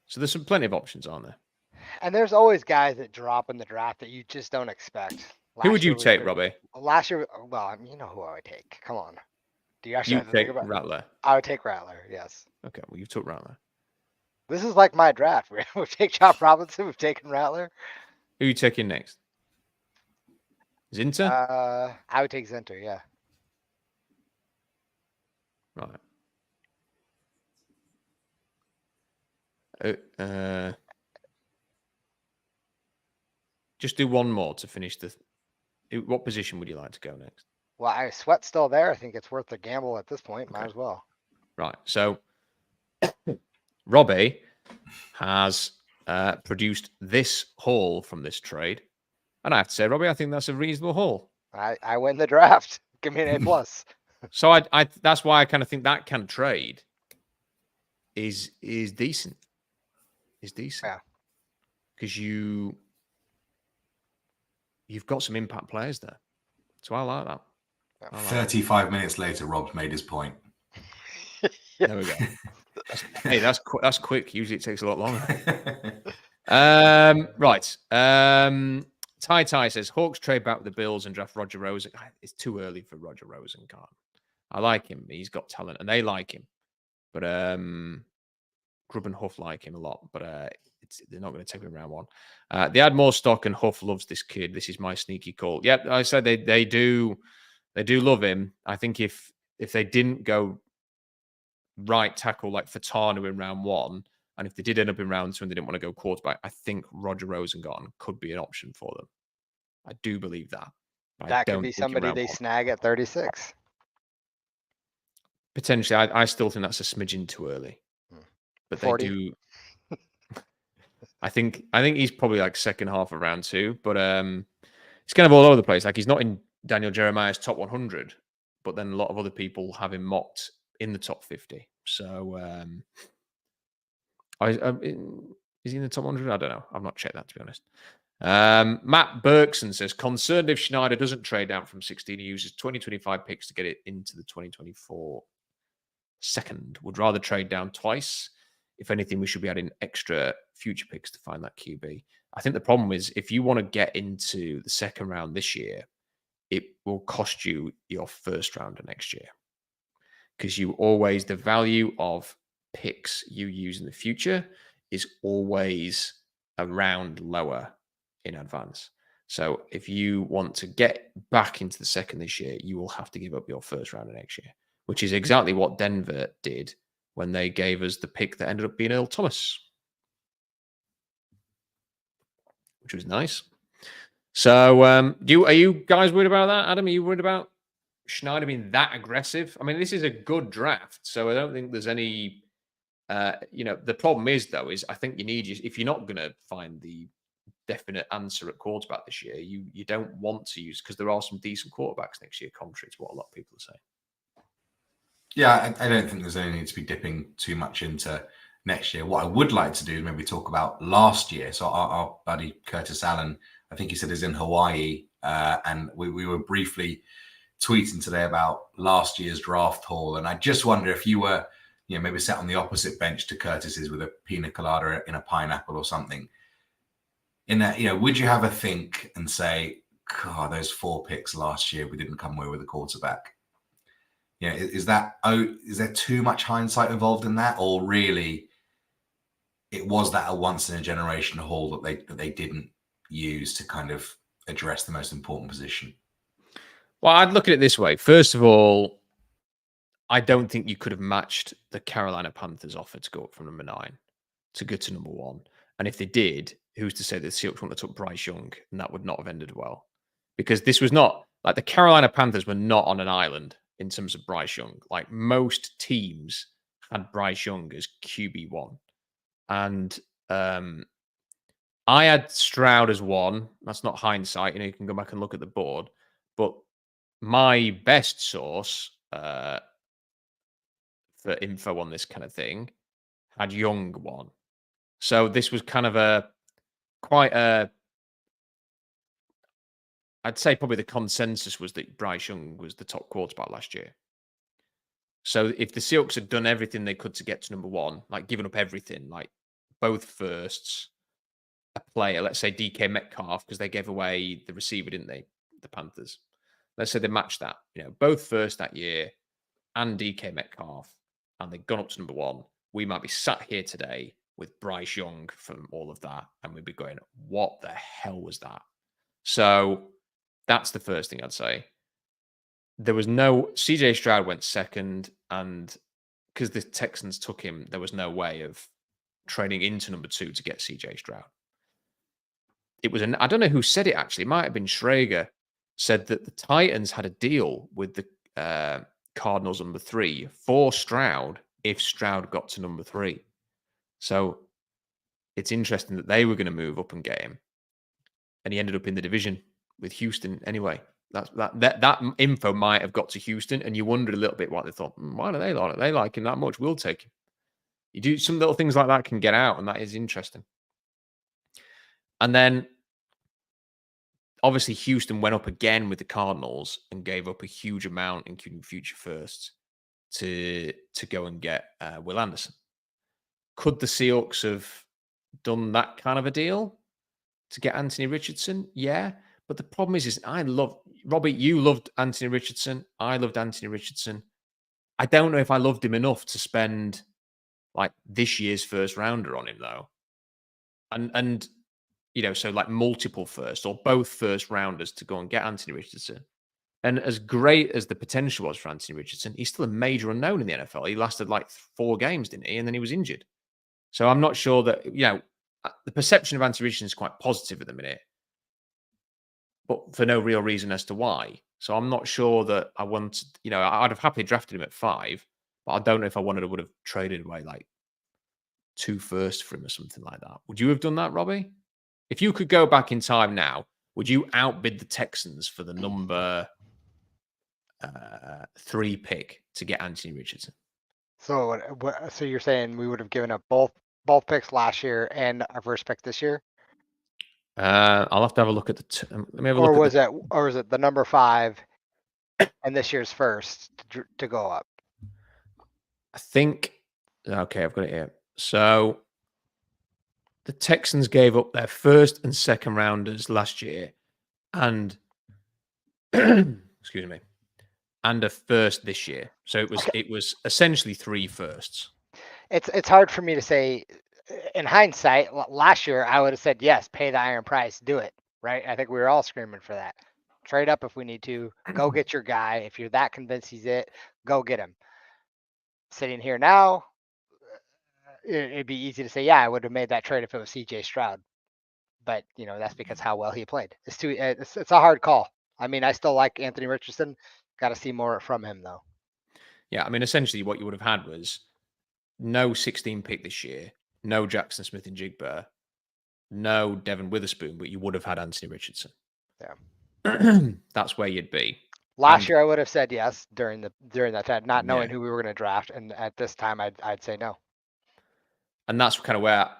So there's plenty of options, aren't there? And there's always guys that drop in the draft that you just don't expect. Who would you take, Robbie? Last year, well, you know who I would take. Come on. Do you actually have to take think about Rattler? I would take Rattler, yes. Okay, well, you took Rattler. This is like my draft. We've taken Chop Robinson. We've taken Rattler. Who are you taking next? Zinter? I would take Zinter, yeah. Right. Just do one more to finish what position would you like to go next? Well, Sweat's still there. I think it's worth the gamble at this point. Might as well. Right. So Robbie has produced this haul from this trade. And I have to say, Robbie, I think that's a reasonable haul. I win the draft. Give me an A+. So I that's why I kind of think that kind of trade is decent. Is decent. Yeah. Because you've got some impact players there. So I like that. 35 minutes later, Rob's made his point. There we go. That's quick. Usually it takes a lot longer. Right. Ty says Hawks trade back with the Bills and draft Roger Rosen. It's too early for Roger Rosen. I like him. He's got talent, and they like him. But Grubb and Huff like him a lot. But they're not going to take him round one. They had more stock, and Huff loves this kid. This is my sneaky call. Yep, I said they do love him. I think if they didn't go right tackle like Fatanu in round one, and if they did end up in round two and they didn't want to go quarterback, I think Roger Rosengarten could be an option for them. I do believe that. That could be somebody they snag at 36. Potentially, I still think that's a smidgen too early. But 40. They do. I think he's probably like second half of round two, but it's kind of all over the place. Like, he's not in Daniel Jeremiah's top 100, but then a lot of other people have him mocked in the top 50. So is he in the top 100? I don't know. I've not checked that, to be honest. Matt Berkson says, concerned if Schneider doesn't trade down from 16, he uses 2025 picks to get it into the 2024 second. Would rather trade down twice. If anything, we should be adding extra future picks to find that QB. I think the problem is if you want to get into the second round this year, it will cost you your first rounder next year. Because the value of picks you use in the future is always a round lower in advance. So if you want to get back into the second this year, you will have to give up your first rounder next year, which is exactly what Denver did when they gave us the pick that ended up being Earl Thomas, which was nice. So are you guys worried about that, Adam? Are you worried about Schneider being that aggressive? I mean, this is a good draft, so I don't think there's any, the problem is, though, is I think you need, if you're not going to find the definite answer at quarterback this year, you don't want to use, because there are some decent quarterbacks next year, contrary to what a lot of people are saying. Yeah, I don't think there's any need to be dipping too much into next year. What I would like to do is maybe talk about last year. So our buddy Curtis Allen, I think he said, is in Hawaii, and we were briefly tweeting today about last year's draft haul. And I just wonder if you were, maybe sat on the opposite bench to Curtis's with a pina colada in a pineapple or something. In that, would you have a think and say, God, those 4 picks last year, we didn't come away with a quarterback. Yeah, is there too much hindsight involved in that, or really, it was that a once in a generation haul that they didn't use to kind of address the most important position? Well, I'd look at it this way. First of all, I don't think you could have matched the Carolina Panthers offer to go up from number 9 to go to number 1. And if they did, who's to say that the Seahawks wouldn't have took Bryce Young, and that would not have ended well? Because this was not like the Carolina Panthers were not on an island in terms of Bryce Young. Like most teams had Bryce Young as QB1. And I had Stroud as 1. That's not hindsight. You can go back and look at the board. But my best source for info on this kind of thing had Young 1. So this was kind of I'd say probably the consensus was that Bryce Young was the top quarterback last year. So if the Seahawks had done everything they could to get to number 1, like given up everything, like both firsts, a player, let's say DK Metcalf, because they gave away the receiver, didn't they? The Panthers. Let's say they matched that, both first that year and DK Metcalf, and they'd gone up to number 1. We might be sat here today with Bryce Young from all of that, and we'd be going, what the hell was that? So that's the first thing I'd say. There was no CJ Stroud went second, and because the Texans took him, there was no way of trading into number 2 to get CJ Stroud. It was I don't know who said it actually. It might have been Schrager said that the Titans had a deal with the Cardinals number 3 for Stroud if Stroud got to number 3. So it's interesting that they were going to move up and get him, and he ended up in the division with Houston anyway. That info might have got to Houston, and you wondered a little bit what they thought. Why do they like it? They like him that much. We'll take him. You do some little things like that can get out, and that is interesting. And then obviously Houston went up again with the Cardinals and gave up a huge amount, including future firsts, to go and get Will Anderson. Could the Seahawks have done that kind of a deal to get Anthony Richardson? Yeah. But the problem is Robbie, you loved Anthony Richardson. I loved Anthony Richardson. I don't know if I loved him enough to spend like this year's first rounder on him though. And so like multiple first or both first rounders to go and get Anthony Richardson. And as great as the potential was for Anthony Richardson, he's still a major unknown in the NFL. He lasted like 4 games, didn't he? And then he was injured. So I'm not sure that, the perception of Anthony Richardson is quite positive at the minute, but for no real reason as to why. So I'm not sure that I want, I'd have happily drafted him at 5, but I don't know if I would have traded away like 2 firsts for him or something like that. Would you have done that, Robbie? If you could go back in time now, would you outbid the Texans for the number 3 pick to get Anthony Richardson? So you're saying we would have given up both picks last year and our first pick this year? I'll have to have a look at let me have a or look. Was it the number 5 and this year's first to go up? I think. Okay, I've got it here. So the Texans gave up their first and second rounders last year, and excuse me, and a first this year. So it was essentially 3 firsts. It's hard for me to say. In hindsight, last year I would have said yes, pay the iron price, do it, right? I think we were all screaming for that. Trade up if we need to. Go get your guy. If you're that convinced he's it, go get him. Sitting here now, it'd be easy to say, yeah, I would have made that trade if it was CJ Stroud. But that's because how well he played. It's a hard call. I mean, I still like Anthony Richardson. Got to see more from him though. Yeah, I mean, essentially what you would have had was no 16 pick this year. No Jackson Smith and Jigba, no Devin Witherspoon, but you would have had Anthony Richardson. Yeah, that's where you'd be. Last year, I would have said yes during that time, not knowing who we were going to draft, and at this time, I'd say no. And that's kind of where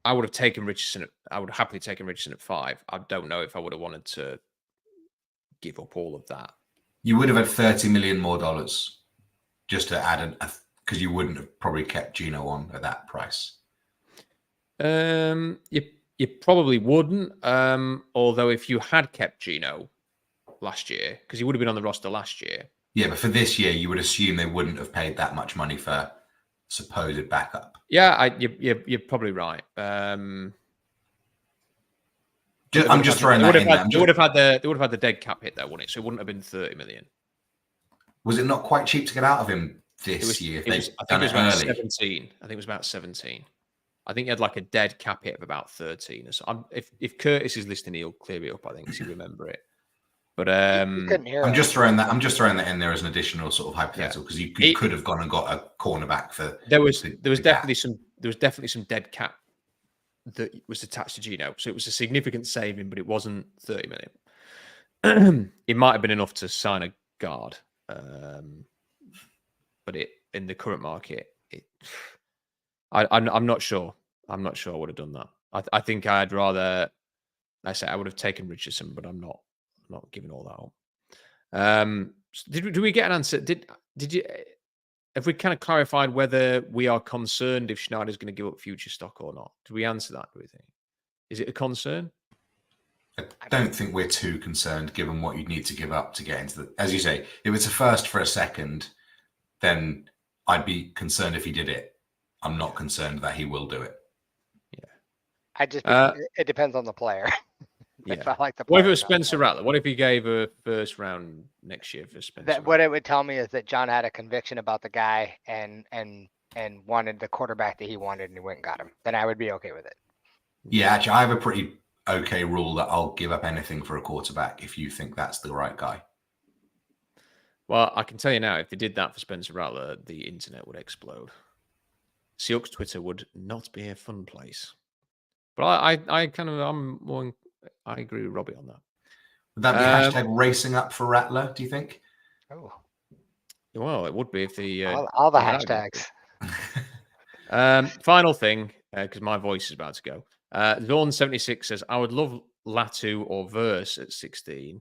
I would have taken Richardson. I would have happily taken Richardson at 5. I don't know if I would have wanted to give up all of that. You would have had $30 million more just to add because you wouldn't have probably kept Geno on at that price. You You probably wouldn't. Although if you had kept Gino last year, because he would have been on the roster last year. Yeah, but for this year, you would assume they wouldn't have paid that much money for supposed backup. Yeah, you're probably right. I'm just throwing that in there. They would have had the dead cap hit there, wouldn't it? So it wouldn't have been 30 million. Was it not quite cheap to get out of him this year? I think it was about 17. I think it was about 17. I think he had like a dead cap hit of about 13 or so. If Curtis is listening, he'll clear it up. I think because he'll remember it. But I'm just throwing that in there as an additional sort of hypothetical because you could have gone and got a cornerback for. There was definitely some dead cap that was attached to Gino, so it was a significant saving, but it wasn't 30 million. It might have been enough to sign a guard, but in the current market, I'm not sure. I'm not sure I would have done that. I think I'd rather. I would have taken Richardson, but I'm not giving all that up. Did we get an answer? Did you? Have we kind of clarified whether we are concerned if Schneider's going to give up future stock or not? Did we answer that? Do we think? Is it a concern? I don't think we're too concerned, given what you'd need to give up to get into the. As you say, if it's a first for a second, then I'd be concerned if he did it. I'm not concerned that he will do it. Yeah. It depends on the player. Yeah. If I like the what if player, it was Spencer Rattler? What if he gave a first round next year for Spencer? What it would tell me is that John had a conviction about the guy and wanted the quarterback that he wanted, and he went and got him. Then I would be okay with it. Yeah, actually, I have a pretty okay rule that I'll give up anything for a quarterback if you think that's the right guy. Well, I can tell you now, if they did that for Spencer Rattler, the internet would explode. Seahawks Twitter would not be a fun place. But I agree with Robbie on that. Would that be hashtag racing up for Rattler, do you think? Oh. Well, it would be if the all the hashtags. Final thing, because my voice is about to go. Zorn76 says, I would love Latu or Verse at 16,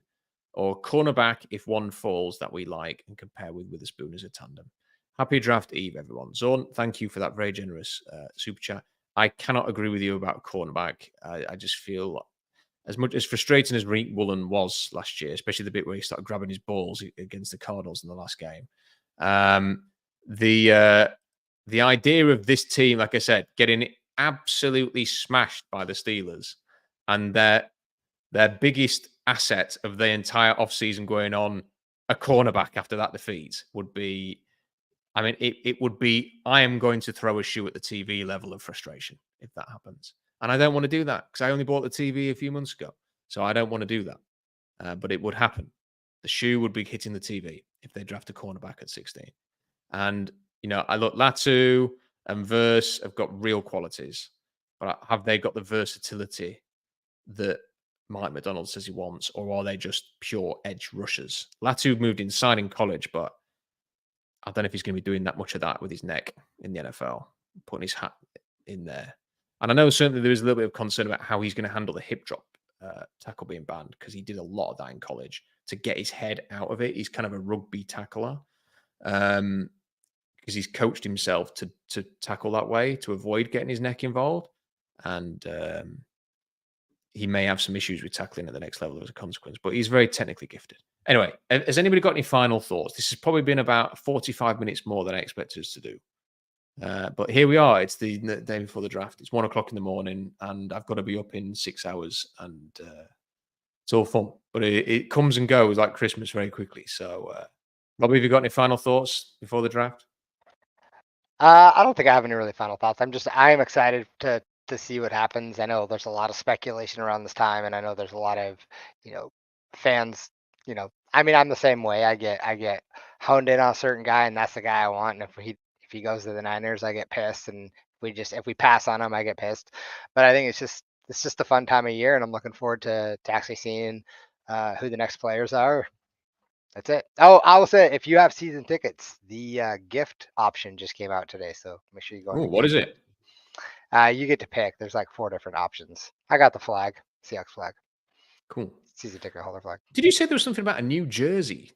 or cornerback if one falls that we like and compare with Witherspoon as a tandem. Happy draft eve, everyone. Zorn, thank you for that very generous super chat. I cannot agree with you about cornerback. I just feel as much as frustrating as Reek Woolen was last year, especially the bit where he started grabbing his balls against the Cardinals in the last game. The idea of this team, like I said, getting absolutely smashed by the Steelers and their biggest asset of the entire offseason going on a cornerback after that defeat would be, I mean, it would be, I am going to throw a shoe at the TV level of frustration if that happens. And I don't want to do that because I only bought the TV a few months ago. So I don't want to do that. But it would happen. The shoe would be hitting the TV if they draft a cornerback at 16. And, I look, Latu and Verse have got real qualities. But have they got the versatility that Mike McDonald says he wants? Or are they just pure edge rushers? Latu moved inside in college, but I don't know if he's going to be doing that much of that with his neck in the NFL, putting his hat in there. And I know certainly there is a little bit of concern about how he's going to handle the hip drop tackle being banned because he did a lot of that in college to get his head out of it. He's kind of a rugby tackler because he's coached himself to tackle that way to avoid getting his neck involved. And he may have some issues with tackling at the next level as a consequence, but he's very technically gifted. Anyway, has anybody got any final thoughts? This has probably been about 45 minutes more than I expected us to do. But here we are. It's the day before the draft. It's 1 o'clock in the morning, and I've got to be up in 6 hours, and it's all fun. But it comes and goes like Christmas very quickly. So, Robbie, have you got any final thoughts before the draft? I don't think I have any really final thoughts. I am excited to see what happens. I know there's a lot of speculation around this time, and I know there's a lot of fans. I mean, I'm the same way. I get honed in on a certain guy, and that's the guy I want. And if he goes to the Niners, I get pissed, and if we pass on him, I get pissed. But I think it's just a fun time of year, and I'm looking forward to actually seeing who the next players are. That's it. Oh, I will say, if you have season tickets, the gift option just came out today, so make sure you go. Ooh, what is it? You get to pick. There's like 4 different options. I got the flag, Seahawks flag. Cool. Season ticket holder flag. Did you say there was something about a new jersey?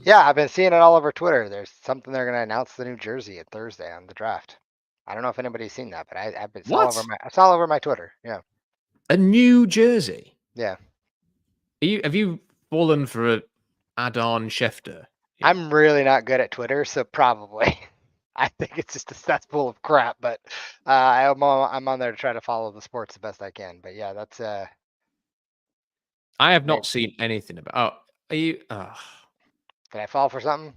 Yeah, I've been seeing it all over Twitter. There's something they're going to announce the new jersey at Thursday on the draft. I don't know if anybody's seen that, but it's all over my Twitter. Yeah. A new jersey. Yeah. Have you fallen for a add-on Schefter? Yeah. I'm really not good at Twitter, so probably. I think it's just a cesspool of crap, but I'm on there to try to follow the sports the best I can. But yeah, that's I have not seen anything about. Oh, are you? Did I fall for something?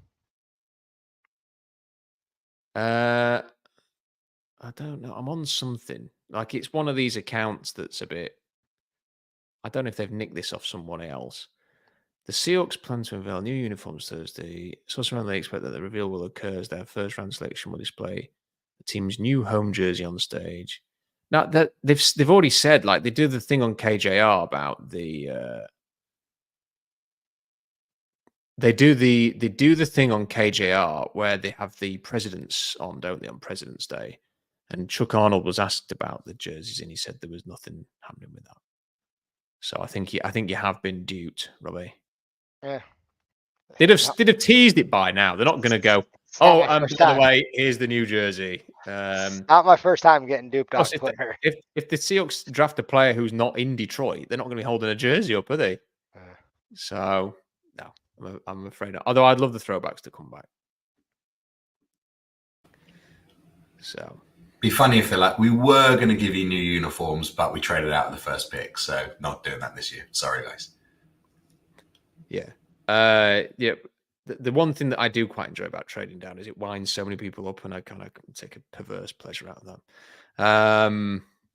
I don't know. I'm on something. Like it's one of these accounts that's a bit. I don't know if they've nicked this off someone else. The Seahawks plan to unveil new uniforms Thursday. Sources around they expect that the reveal will occur as their first round selection will display the team's new home jersey on stage. Now that they've already said, like they do the thing on KJR about the they do the thing on KJR where they have the presidents on, don't they, on President's Day? And Chuck Arnold was asked about the jerseys, and he said there was nothing happening with that. So I think you have been duped, Robbie. Yeah. They'd have teased it by now. They're not going to go, oh, and by the way, here's the new jersey. Not my first time getting duped on Twitter. If the Seahawks draft a player who's not in Detroit, they're not going to be holding a jersey up, are they? So no, I'm afraid not. Although I'd love the throwbacks to come back. So be funny if they're like, we were going to give you new uniforms, but we traded out the first pick, so not doing that this year. Sorry, guys. Yeah. Yeah. The one thing that I do quite enjoy about trading down is it winds so many people up, and I kind of take a perverse pleasure out of that.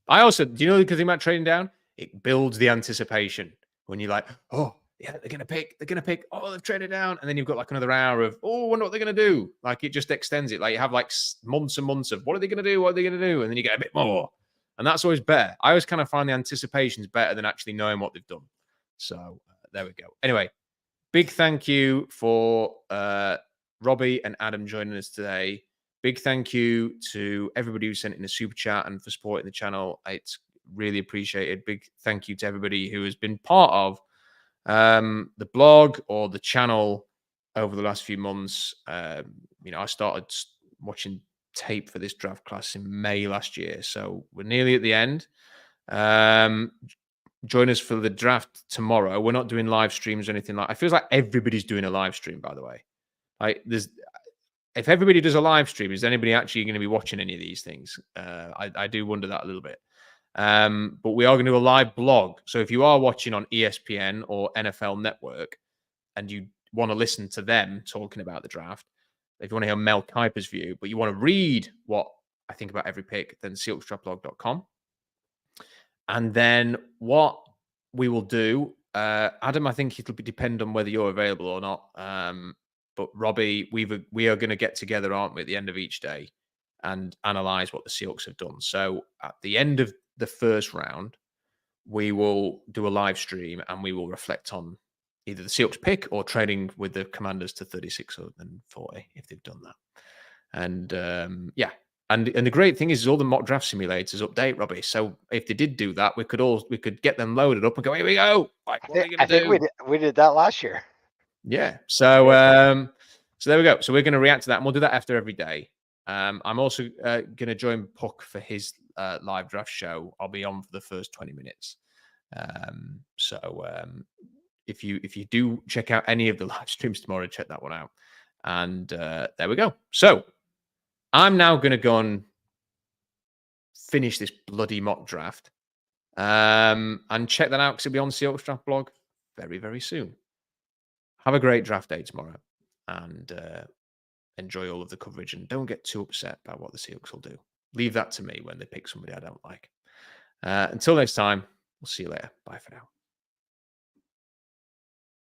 I also, do you know the thing about trading down? It builds the anticipation when you're like, oh, yeah, they're going to pick, oh, they've traded down. And then you've got like another hour of, oh, I wonder what they're going to do. Like it just extends it. Like you have like months and months of what are they going to do? What are they going to do? And then you get a bit more. And that's always better. I always kind of find the anticipation's better than actually knowing what they've done. So there we go. Anyway, big thank you for Robbie and Adam joining us today. Big thank you to everybody who sent in a super chat and for supporting the channel. It's really appreciated. Big thank you to everybody who has been part of the blog or the channel over the last few months. I started watching tape for this draft class in May last year, so we're nearly at the end. Join us for the draft tomorrow. We're not doing live streams or anything like. I feel like everybody's doing a live stream, by the way. Like if everybody does a live stream, is anybody actually going to be watching any of these things? I do wonder that a little bit. But we are going to do a live blog. So if you are watching on ESPN or NFL Network and you want to listen to them talking about the draft, if you want to hear Mel Kiper's view, but you want to read what I think about every pick, then SeahawksDraftBlog.com. And then what we will do, Adam, I think it'll be depend on whether you're available or not. But Robbie, we are going to get together, aren't we, at the end of each day and analyze what the Seahawks have done. So at the end of the first round, we will do a live stream and we will reflect on either the Seahawks pick or trading with the Commanders to 36 and 40 if they've done that. And yeah. And the great thing is all the mock draft simulators update, Robbie. So if they did do that, we could get them loaded up and go, here we go. Like, what are they going to do? Think we did that last year. Yeah. So there we go. So we're going to react to that, and we'll do that after every day. I'm also going to join Puck for his live draft show. I'll be on for the first 20 minutes. If you do check out any of the live streams tomorrow, check that one out. And there we go. So I'm now going to go and finish this bloody mock draft and check that out because it'll be on the Seahawks Draft blog very, very soon. Have a great draft day tomorrow and enjoy all of the coverage. And don't get too upset about what the Seahawks will do. Leave that to me when they pick somebody I don't like. Until next time, we'll see you later. Bye for now.